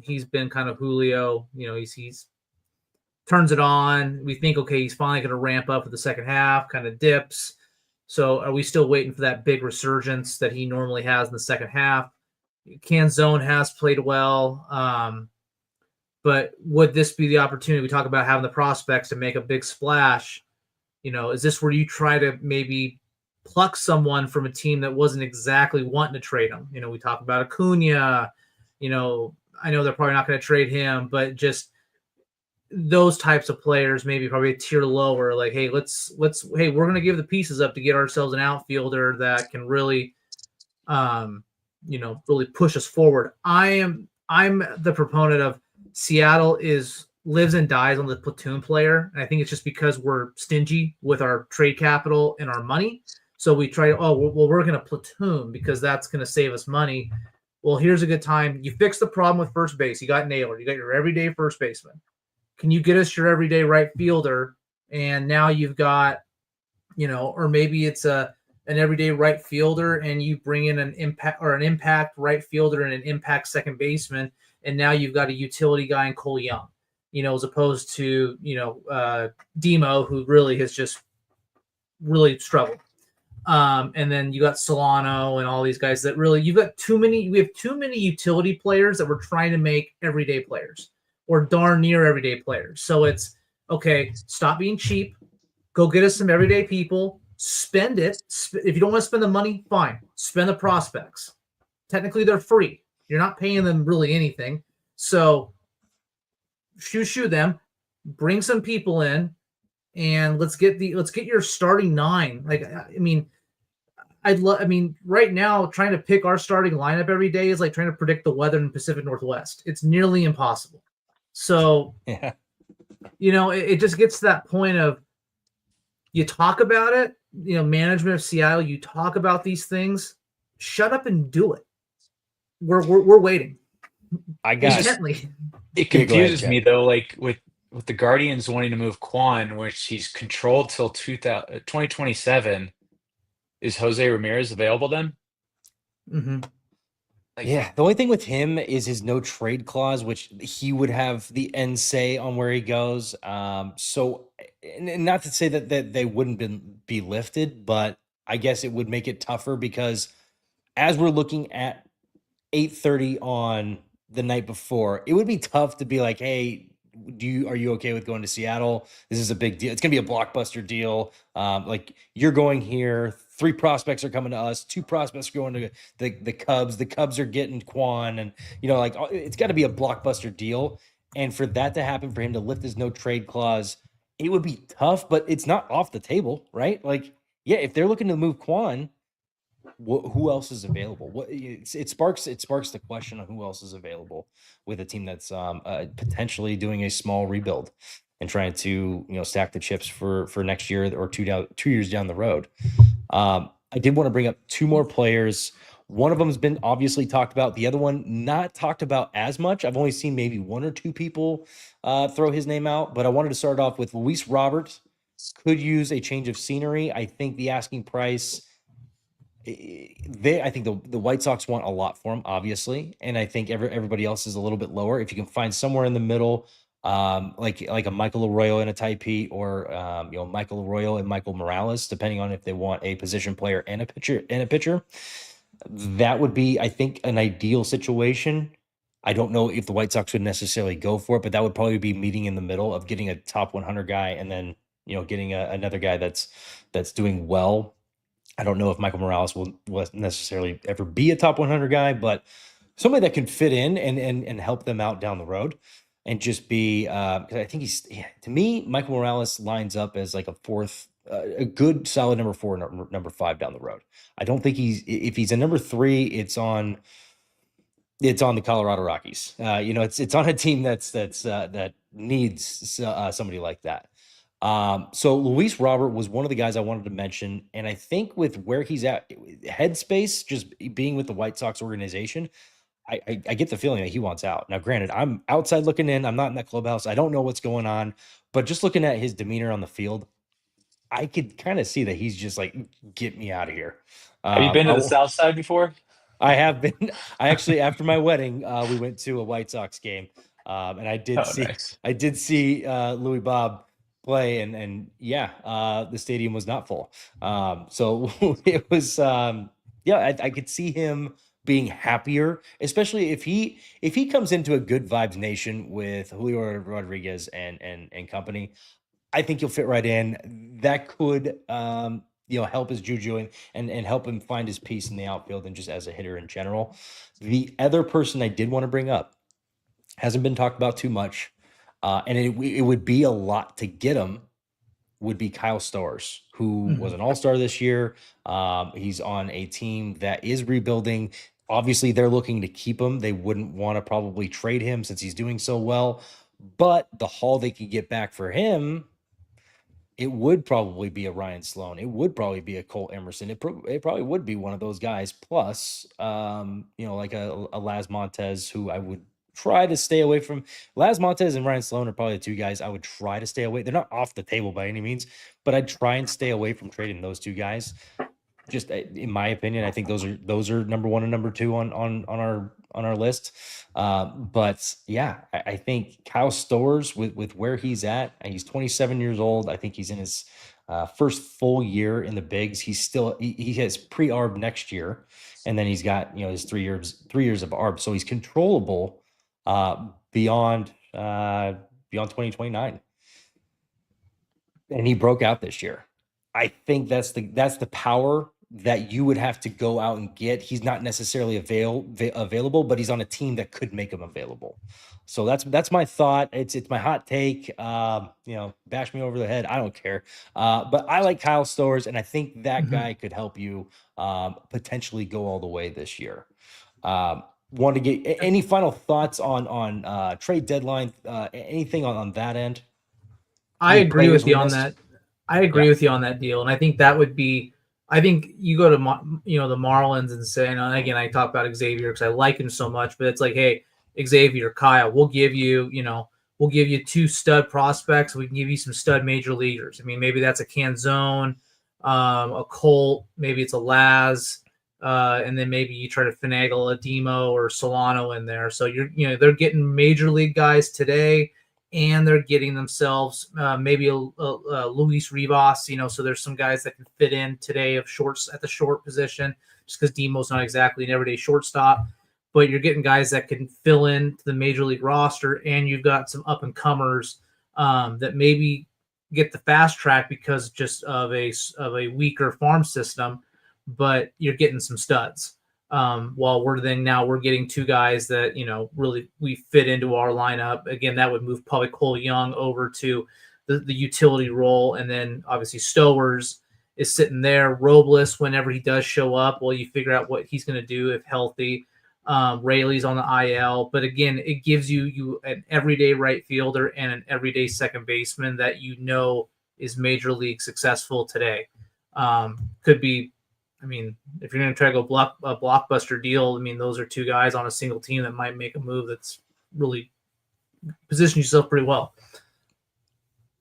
he's been kind of Julio. He's turns it on. We think, okay, he's finally going to ramp up for the second half, kind of dips. So are we still waiting for that big resurgence that he normally has in the second half? Canzone has played well. But would this be the opportunity? We talk about having the prospects to make a big splash. Is this where you try to maybe pluck someone from a team that wasn't exactly wanting to trade him? We talk about Acuna. I know they're probably not going to trade him, but just those types of players, maybe probably a tier lower. Like, hey, hey, we're going to give the pieces up to get ourselves an outfielder that can really, really push us forward. I'm the proponent of Seattle lives and dies on the platoon player. And I think it's just because we're stingy with our trade capital and our money. So we try, we're going to platoon because that's going to save us money. Well, here's a good time. You fix the problem with first base. You got Naylor. You got your everyday first baseman. Can you get us your everyday right fielder? And now you've got, or maybe it's an everyday right fielder and you bring in an impact right fielder and an impact second baseman. And now you've got a utility guy in Cole Young, as opposed to, Demo, who really has just really struggled. And then you got Solano and all these guys that really, we have too many utility players that we're trying to make everyday players or darn near everyday players. So it's, okay, stop being cheap, go get us some everyday people, spend it. If you don't want to spend the money, fine, spend the prospects. Technically, they're free. You're not paying them really anything. So shoo them, bring some people in, and let's get your starting nine. Like, I mean, right now, trying to pick our starting lineup every day is like trying to predict the weather in the Pacific Northwest. It's nearly impossible. So, Yeah. It just gets to that point of you talk about it, management of Seattle, you talk about these things, shut up and do it. We're waiting. I got intently. It Yeah, go ahead, confuses Jeff. me though, like with the Guardians wanting to move Quan, which he's controlled till 2027. Is Jose Ramirez available then? Mm-hmm. Like, Yeah, the only thing with him is his no trade clause, which he would have the end say on where he goes. So, and not to say that they wouldn't be lifted, but I guess it would make it tougher because as we're looking at 8:30 on the night before, it would be tough to be like, hey, are you okay with going to Seattle? This is a big deal. It's gonna be a blockbuster deal. Like you're going here, 3 prospects are coming to us, 2 prospects are going to the Cubs. The Cubs are getting Quan, and like it's got to be a blockbuster deal. And for that to happen, for him to lift his no trade clause, it would be tough, but it's not off the table, right? Like, yeah, if they're looking to move Quan, who else is available? It sparks the question of who else is available with a team that's potentially doing a small rebuild and trying to stack the chips for next year or 2 years down the road. I did want to bring up 2 more players. One of them has been obviously talked about. The other one not talked about as much. I've only seen maybe 1 or 2 people throw his name out, but I wanted to start off with Luis Robert. Could use a change of scenery. I think the asking price. I think the White Sox want a lot for him, obviously, and I think everybody else is a little bit lower. If you can find somewhere in the middle, like a Michael Arroyo and a Taipei, or Michael Arroyo and Michael Morales, depending on if they want a position player and a pitcher, that would be, I think, an ideal situation. I don't know if the White Sox would necessarily go for it, but that would probably be meeting in the middle of getting a top 100 guy and then getting another guy that's doing well. I don't know if Michael Morales will necessarily ever be a top 100 guy, but somebody that can fit in and help them out down the road and just be, because I think to me, Michael Morales lines up as like a good solid number 4, number 5 down the road. I don't think if he's a number 3, it's on It's on the Colorado Rockies. It's on a team that needs somebody like that. So Luis Robert was one of the guys I wanted to mention, and I think with where he's at, headspace, just being with the White Sox organization, I get the feeling that he wants out. Now, granted, I'm outside looking in. I'm not in that clubhouse. I don't know what's going on, but just looking at his demeanor on the field, I could kind of see that he's just like, get me out of here. Have you been to the I, South Side before? I have been. I actually, after my wedding, we went to a White Sox game, and Oh, nice. I did see Louis Bob play, and yeah, the stadium was not full. So it was, yeah, I could see him being happier, especially if he comes into a good vibes nation with Julio Rodriguez and company. I think he'll fit right in. That could, help his juju and help him find his peace in the outfield and just as a hitter in general. The other person I did want to bring up hasn't been talked about too much, and it would be a lot to get him. Would be Kyle Stowers, who was an all-star this year. He's on a team that is rebuilding. Obviously, they're looking to keep him. They wouldn't want to probably trade him since he's doing so well. But the haul they could get back for him, it would probably be a Ryan Sloan. It would probably be a Cole Emerson. It probably would be one of those guys. Plus, like a Laz Montez, who I would try to stay away from. Laz Montez and Ryan Sloan are probably the two guys I would try to stay away. They're not off the table by any means, but I'd try and stay away from trading those two guys. Just in my opinion, I think those are number one and number two on our list. But yeah, I think Kyle Stowers with where he's at, and he's 27 years old. I think he's in his first full year in the bigs. He has pre-arb next year, and then he's got his 3 years of arb, so he's controllable beyond 2029, and he broke out this year. I think that's the power that you would have to go out and get. He's not necessarily available, but he's on a team that could make him available. So that's my thought. It's my hot take. Bash me over the head. I don't care. But I like Kyle Stowers, and I think that guy could help you potentially go all the way this year. Want to get any final thoughts on trade deadline? Anything on that end? I Any agree players with you we on missed? that. I agree Yeah. with you on that deal, and I think that would be. I think you go to the Marlins and say, and again, I talk about Xavier because I like him so much, but it's like, hey, Xavier, Kyle, we'll give you, we'll give you two stud prospects. We can give you some stud major leaguers. I mean, maybe that's a Canzone, a Colt, maybe it's a Laz, and then maybe you try to finagle a Demo or Solano in there. So they're getting major league guys today, and they're getting themselves maybe a Luis Rivas, so there's some guys that can fit in today of shorts at the short position, just because Demo's not exactly an everyday shortstop, but you're getting guys that can fill in to the major league roster, and you've got some up and comers that maybe get the fast track because just of a weaker farm system, but you're getting some studs. While we're getting two guys that really we fit into our lineup. Again, that would move probably Cole Young over to the utility role, and then obviously Stowers is sitting there. Robles, whenever he does show up, well, you figure out what he's going to do if healthy. Rayleigh's on the IL, but again, it gives you an everyday right fielder and an everyday second baseman that is major league successful today. Could be. I mean, if you're going to try to go a blockbuster deal, I mean, those are two guys on a single team that might make a move that's really position yourself pretty well.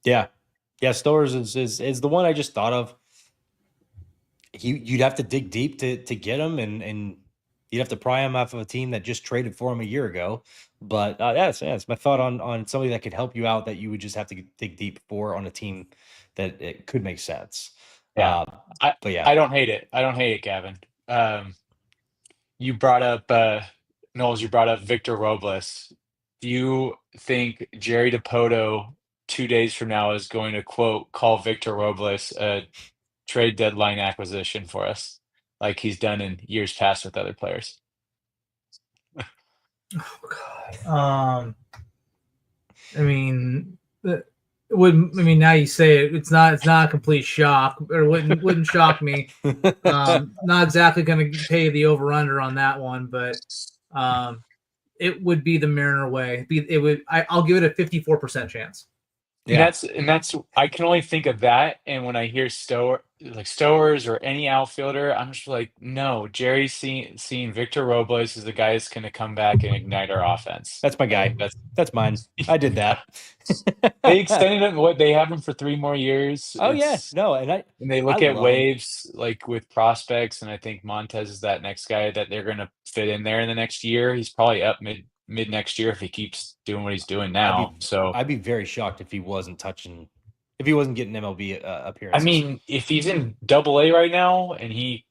Yeah. Stowers is the one I just thought of. You'd have to dig deep to get him, and you'd have to pry him off of a team that just traded for him a year ago. But it's my thought on somebody that could help you out that you would just have to dig deep for on a team that it could make sense. Yeah. But yeah, I don't hate it. I don't hate it, Gavin. You brought up Knowles, you brought up Victor Robles. Do you think Jerry DePoto 2 days from now is going to call Victor Robles a trade deadline acquisition for us, like he's done in years past with other players? Oh God. I mean, now you say it, it's not a complete shock, or wouldn't shock me. Not exactly going to pay the over under on that one, but it would be the Mariner way. I'll give it a 54% chance. Yeah, And that's I can only think of that, and when I hear Stowers or any outfielder, I'm just like, no, Jerry's seeing Victor Robles as the guy that's going to come back and ignite our offense, that's my and guy. That's mine. I did yeah. that. They extended him. What they have him for 3 more years. Oh yeah, no, And they I look at love him. waves like with prospects, and I think Montez is that next guy that they're going to fit in there in the next year. He's probably up mid next year if he keeps doing what he's doing I'd now. be So I'd be very shocked if he wasn't getting MLB I appearances. mean, if he's in Double A right now and he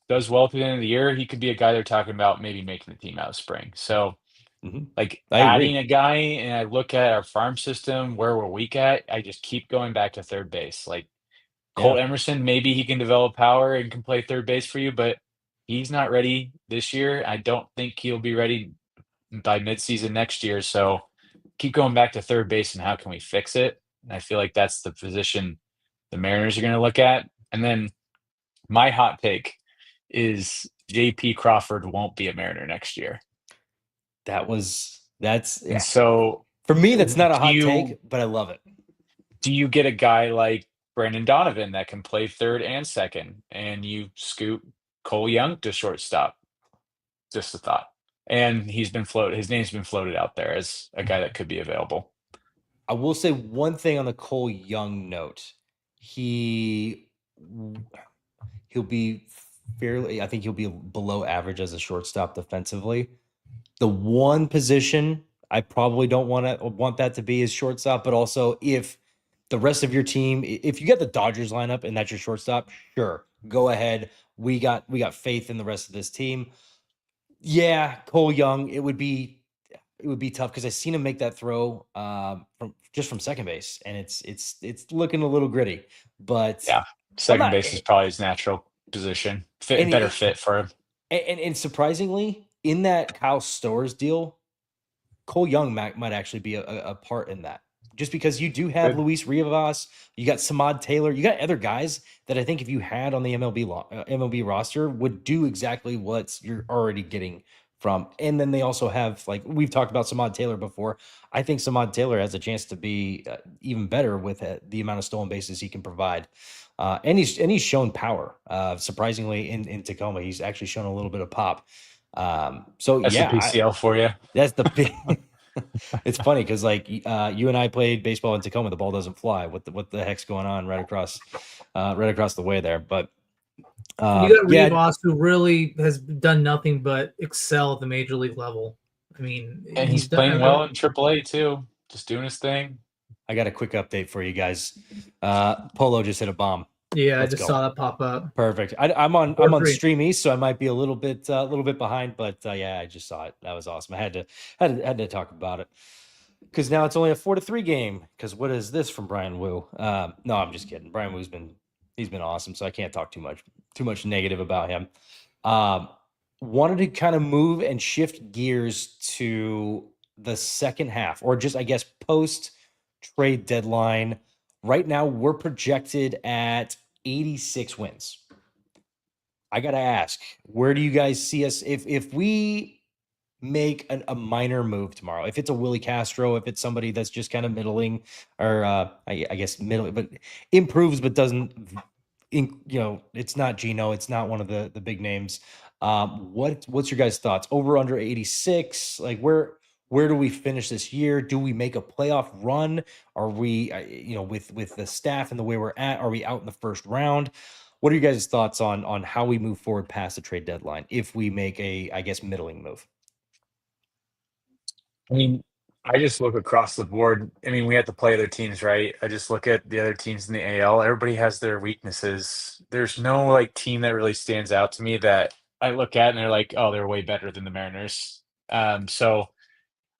does well at the end of the year, he could be a guy they're talking about maybe making the team out of spring. So, Hmm. like I adding agree. a guy, and I look at our farm system where we're weak at, I just keep going back to third base. Like Yeah, Colt Emerson, maybe he can develop power and can play third base for you, but he's not ready this year. I don't think he'll be ready by midseason next year. So keep going back to third base and how can we fix it? And I feel like that's the position the Mariners are going to look at. And then my hot take is JP Crawford won't be a Mariner next year. that's And yeah. so For me, that's not a do hot you take, but I love it. do you get a guy like Brandon Donovan that can play third and second, and you scoot Cole Young to shortstop? Just a thought. And his name's been floated out there as a guy that could be available. I will say one thing on the Cole Young note. He he'll be fairly. I think he'll be below average as a shortstop defensively. The one position I probably don't want that to be is shortstop, but also if the rest of your team, if you get the Dodgers lineup and that's your shortstop, sure, go ahead. We got faith in the rest of this team. Yeah, Cole Young, it would be tough because I seen him make that throw from second base, and it's looking a little gritty. But Yeah. I'm Second not, base is probably his natural position. and Better fit for him. and surprisingly, in that Kyle Stowers deal, Cole Young might actually be a part in that. Just because you do have Good. Luis Rivas, you got Samad Taylor, you got other guys that I think if you had on the MLB roster would do exactly what you're already getting from. And then they also have, like we've talked about Samad Taylor before. I think Samad Taylor has a chance to be even better with the amount of stolen bases he can provide. And he's shown power. Surprisingly, in Tacoma, he's actually shown a little bit of pop. So That's the yeah, PCL for you. that's the big. It's funny because like you and I played baseball in Tacoma, the ball doesn't fly. What the heck's going on right across the way there? But You got yeah, Rivas, who really has done nothing but excel at the major league level. I mean, And he's he's done. playing well in AAA too. Just doing his thing. I got a quick update for you guys. Polo just hit a bomb. Yeah, I Let's just go. saw that pop up. Perfect. I'm on 4-3. Stream East, so I might be a little bit behind, but yeah, I just saw it. That was awesome. I had to talk about it because now it's only a 4-3 game. Because what is this from Brian Wu? No, I'm just kidding. Brian Wu's he's been awesome, so I can't talk too much negative about him. Um, Wanted to kind of move and shift gears to the second half, or just I guess post trade deadline. Right now, we're projected at 86 wins. I gotta ask, where do you guys see us if we make a minor move tomorrow? If it's a Willie Castro, if it's somebody that's just kind of middling, or I guess middling, but improves but doesn't, it's not Gino, it's not one of the big names. What's your guys' thoughts? Over under 86? Like where do we finish this year? Do we make a playoff run? Are we, with the staff and the way we're at, are we out in the first round? What are you guys' thoughts on how we move forward past the trade deadline if we make a, I guess, middling move? I mean, I just look across the board. I mean, we have to play other teams, right? I just look at the other teams in the AL. Everybody has their weaknesses. There's no like team that really stands out to me that I look at and they're like, oh, they're way better than the Mariners. So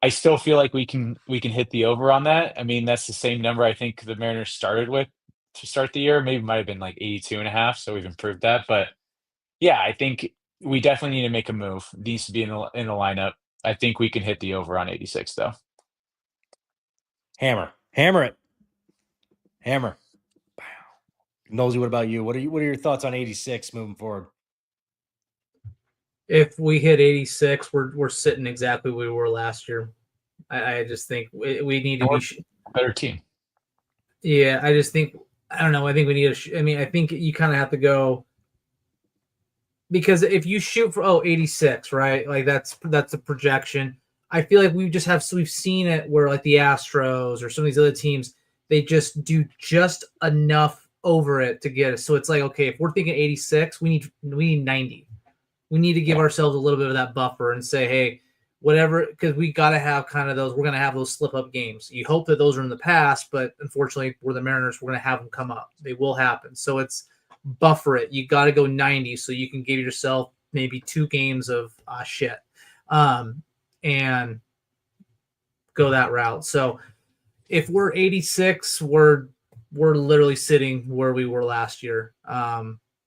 I still feel like we can hit the over on that. I mean, that's the same number I think the Mariners started with to start the year. Maybe it might have been like 82 and a half. So we've improved that. But yeah, I think we definitely need to make a move. It needs to be in the lineup. I think we can hit the over on 86 though. Hammer it, hammer. Nosy, what about you? What are your thoughts on 86 moving forward? If we hit 86, we're sitting exactly where we were last year. I just think we need to And we're be. a better team. Yeah, I just think I don't know. I think we need to. I mean, I think you kind of have to go because if you shoot for 86, right? Like that's a projection. I feel like we've seen it where like the Astros or some of these other teams they just do just enough over it to get us. So it's like okay, if we're thinking 86, we need 90. We need to give ourselves a little bit of that buffer and say, hey, whatever, because we got to have kind of those. We're going to have those slip up games. You hope that those are in the past, but unfortunately, we're the Mariners. We're going to have them come up. They will happen. So it's buffer it. You got to go 90 so you can give yourself maybe 2 games of shit, and go that route. So if we're 86, we're literally sitting where we were last year.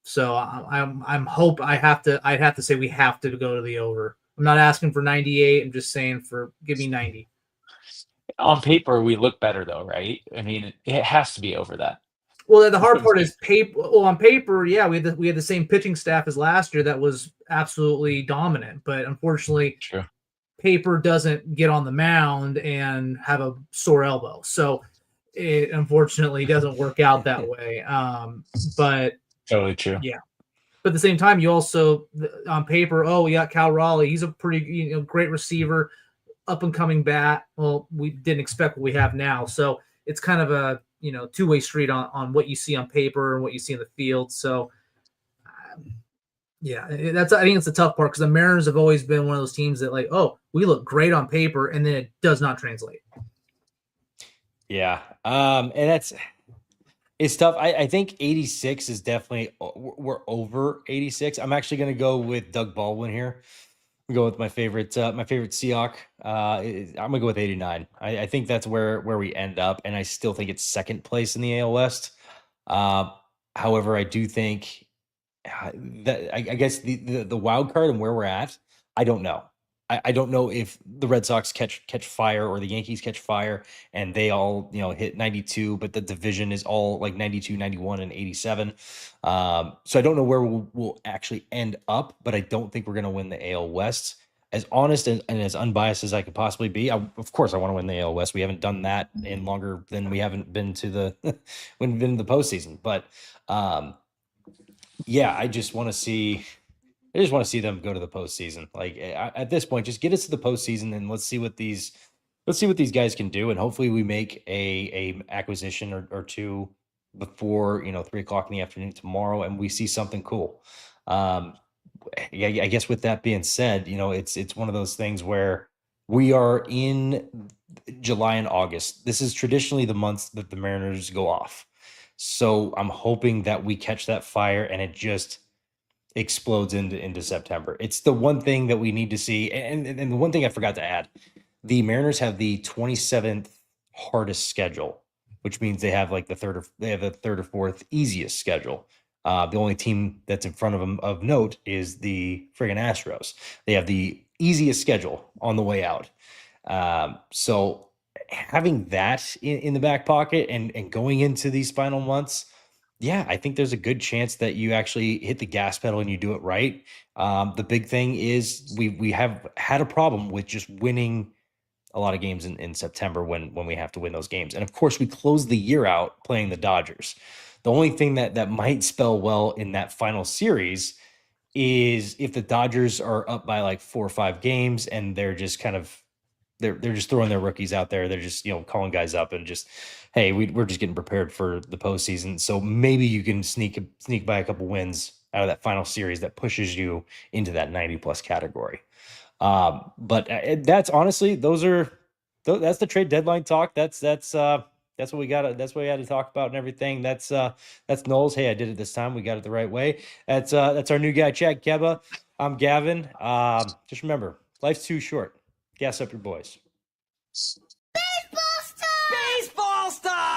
So I'm hope I'd have to say we have to go to the over. I'm not asking for 98. I'm just saying give me 90. On paper, we look better though, right? I mean, it has to be over that. Well, the hard part is paper. Well, on paper, yeah, we had the same pitching staff as last year that was absolutely dominant, but unfortunately, True. paper doesn't get on the mound and have a sore elbow. So it unfortunately doesn't work out that way. But Totally true. yeah. But at the same time, you also on paper, we got Cal Raleigh. He's a pretty great receiver, up and coming bat. Well, we didn't expect what we have now, so it's kind of a two-way street on what you see on paper and what you see in the field. So yeah, I think it's the tough part because the Mariners have always been one of those teams that we look great on paper and then it does not translate. Yeah. And it's tough. I think 86 is definitely we're over 86. I'm actually going to go with Doug Baldwin here. I'm go with my favorite Seahawk. I'm gonna go with 89. I think that's where we end up, and I still think it's second place in the AL West. Uh, However, I do think that I guess the wild card and where we're at, I don't know. I don't know if the Red Sox catch fire or the Yankees catch fire and they all hit 92, but the division is all like 92, 91, and 87. So I don't know where we'll actually end up, but I don't think we're going to win the AL West. As honest and as unbiased as I could possibly be, of course I want to win the AL West. We haven't done that in longer than we haven't been to the when been to the postseason, but yeah, I just want to see. I just want to see them go to the postseason. Like at this point, just get us to the postseason and let's see what these guys can do. And hopefully, we make a acquisition or two before 3 o'clock in the afternoon tomorrow, and we see something cool. Yeah, I guess with that being said, it's one of those things where we are in July and August. This is traditionally the months that the Mariners go off. So I'm hoping that we catch that fire and it just explodes into September. It's the one thing that we need to see. And the one thing I forgot to add, the Mariners have the 27th hardest schedule, which means they have like the third or fourth easiest schedule. The only team that's in front of them of note is the friggin' Astros. They have the easiest schedule on the way out. So having that in the back pocket and going into these final months, yeah, I think there's a good chance that you actually hit the gas pedal and you do it right. The big thing is we have had a problem with just winning a lot of games in September when we have to win those games. And of course, we close the year out playing the Dodgers. The only thing that might spell well in that final series is if the Dodgers are up by like 4 or 5 games and they're just kind of they're just throwing their rookies out there. They're just calling guys up and just, hey, we're just getting prepared for the postseason. So maybe you can sneak by a couple wins out of that final series that pushes you into that 90+ category. But that's honestly that's the trade deadline talk. That's what we got. That's what we had to talk about and everything. That's Knowles. Hey, I did it this time. We got it the right way. That's our new guy, Chad Kebba. I'm Gavin. Just remember, life's too short. Gas up your boys. Baseball stuff! Baseball stuff!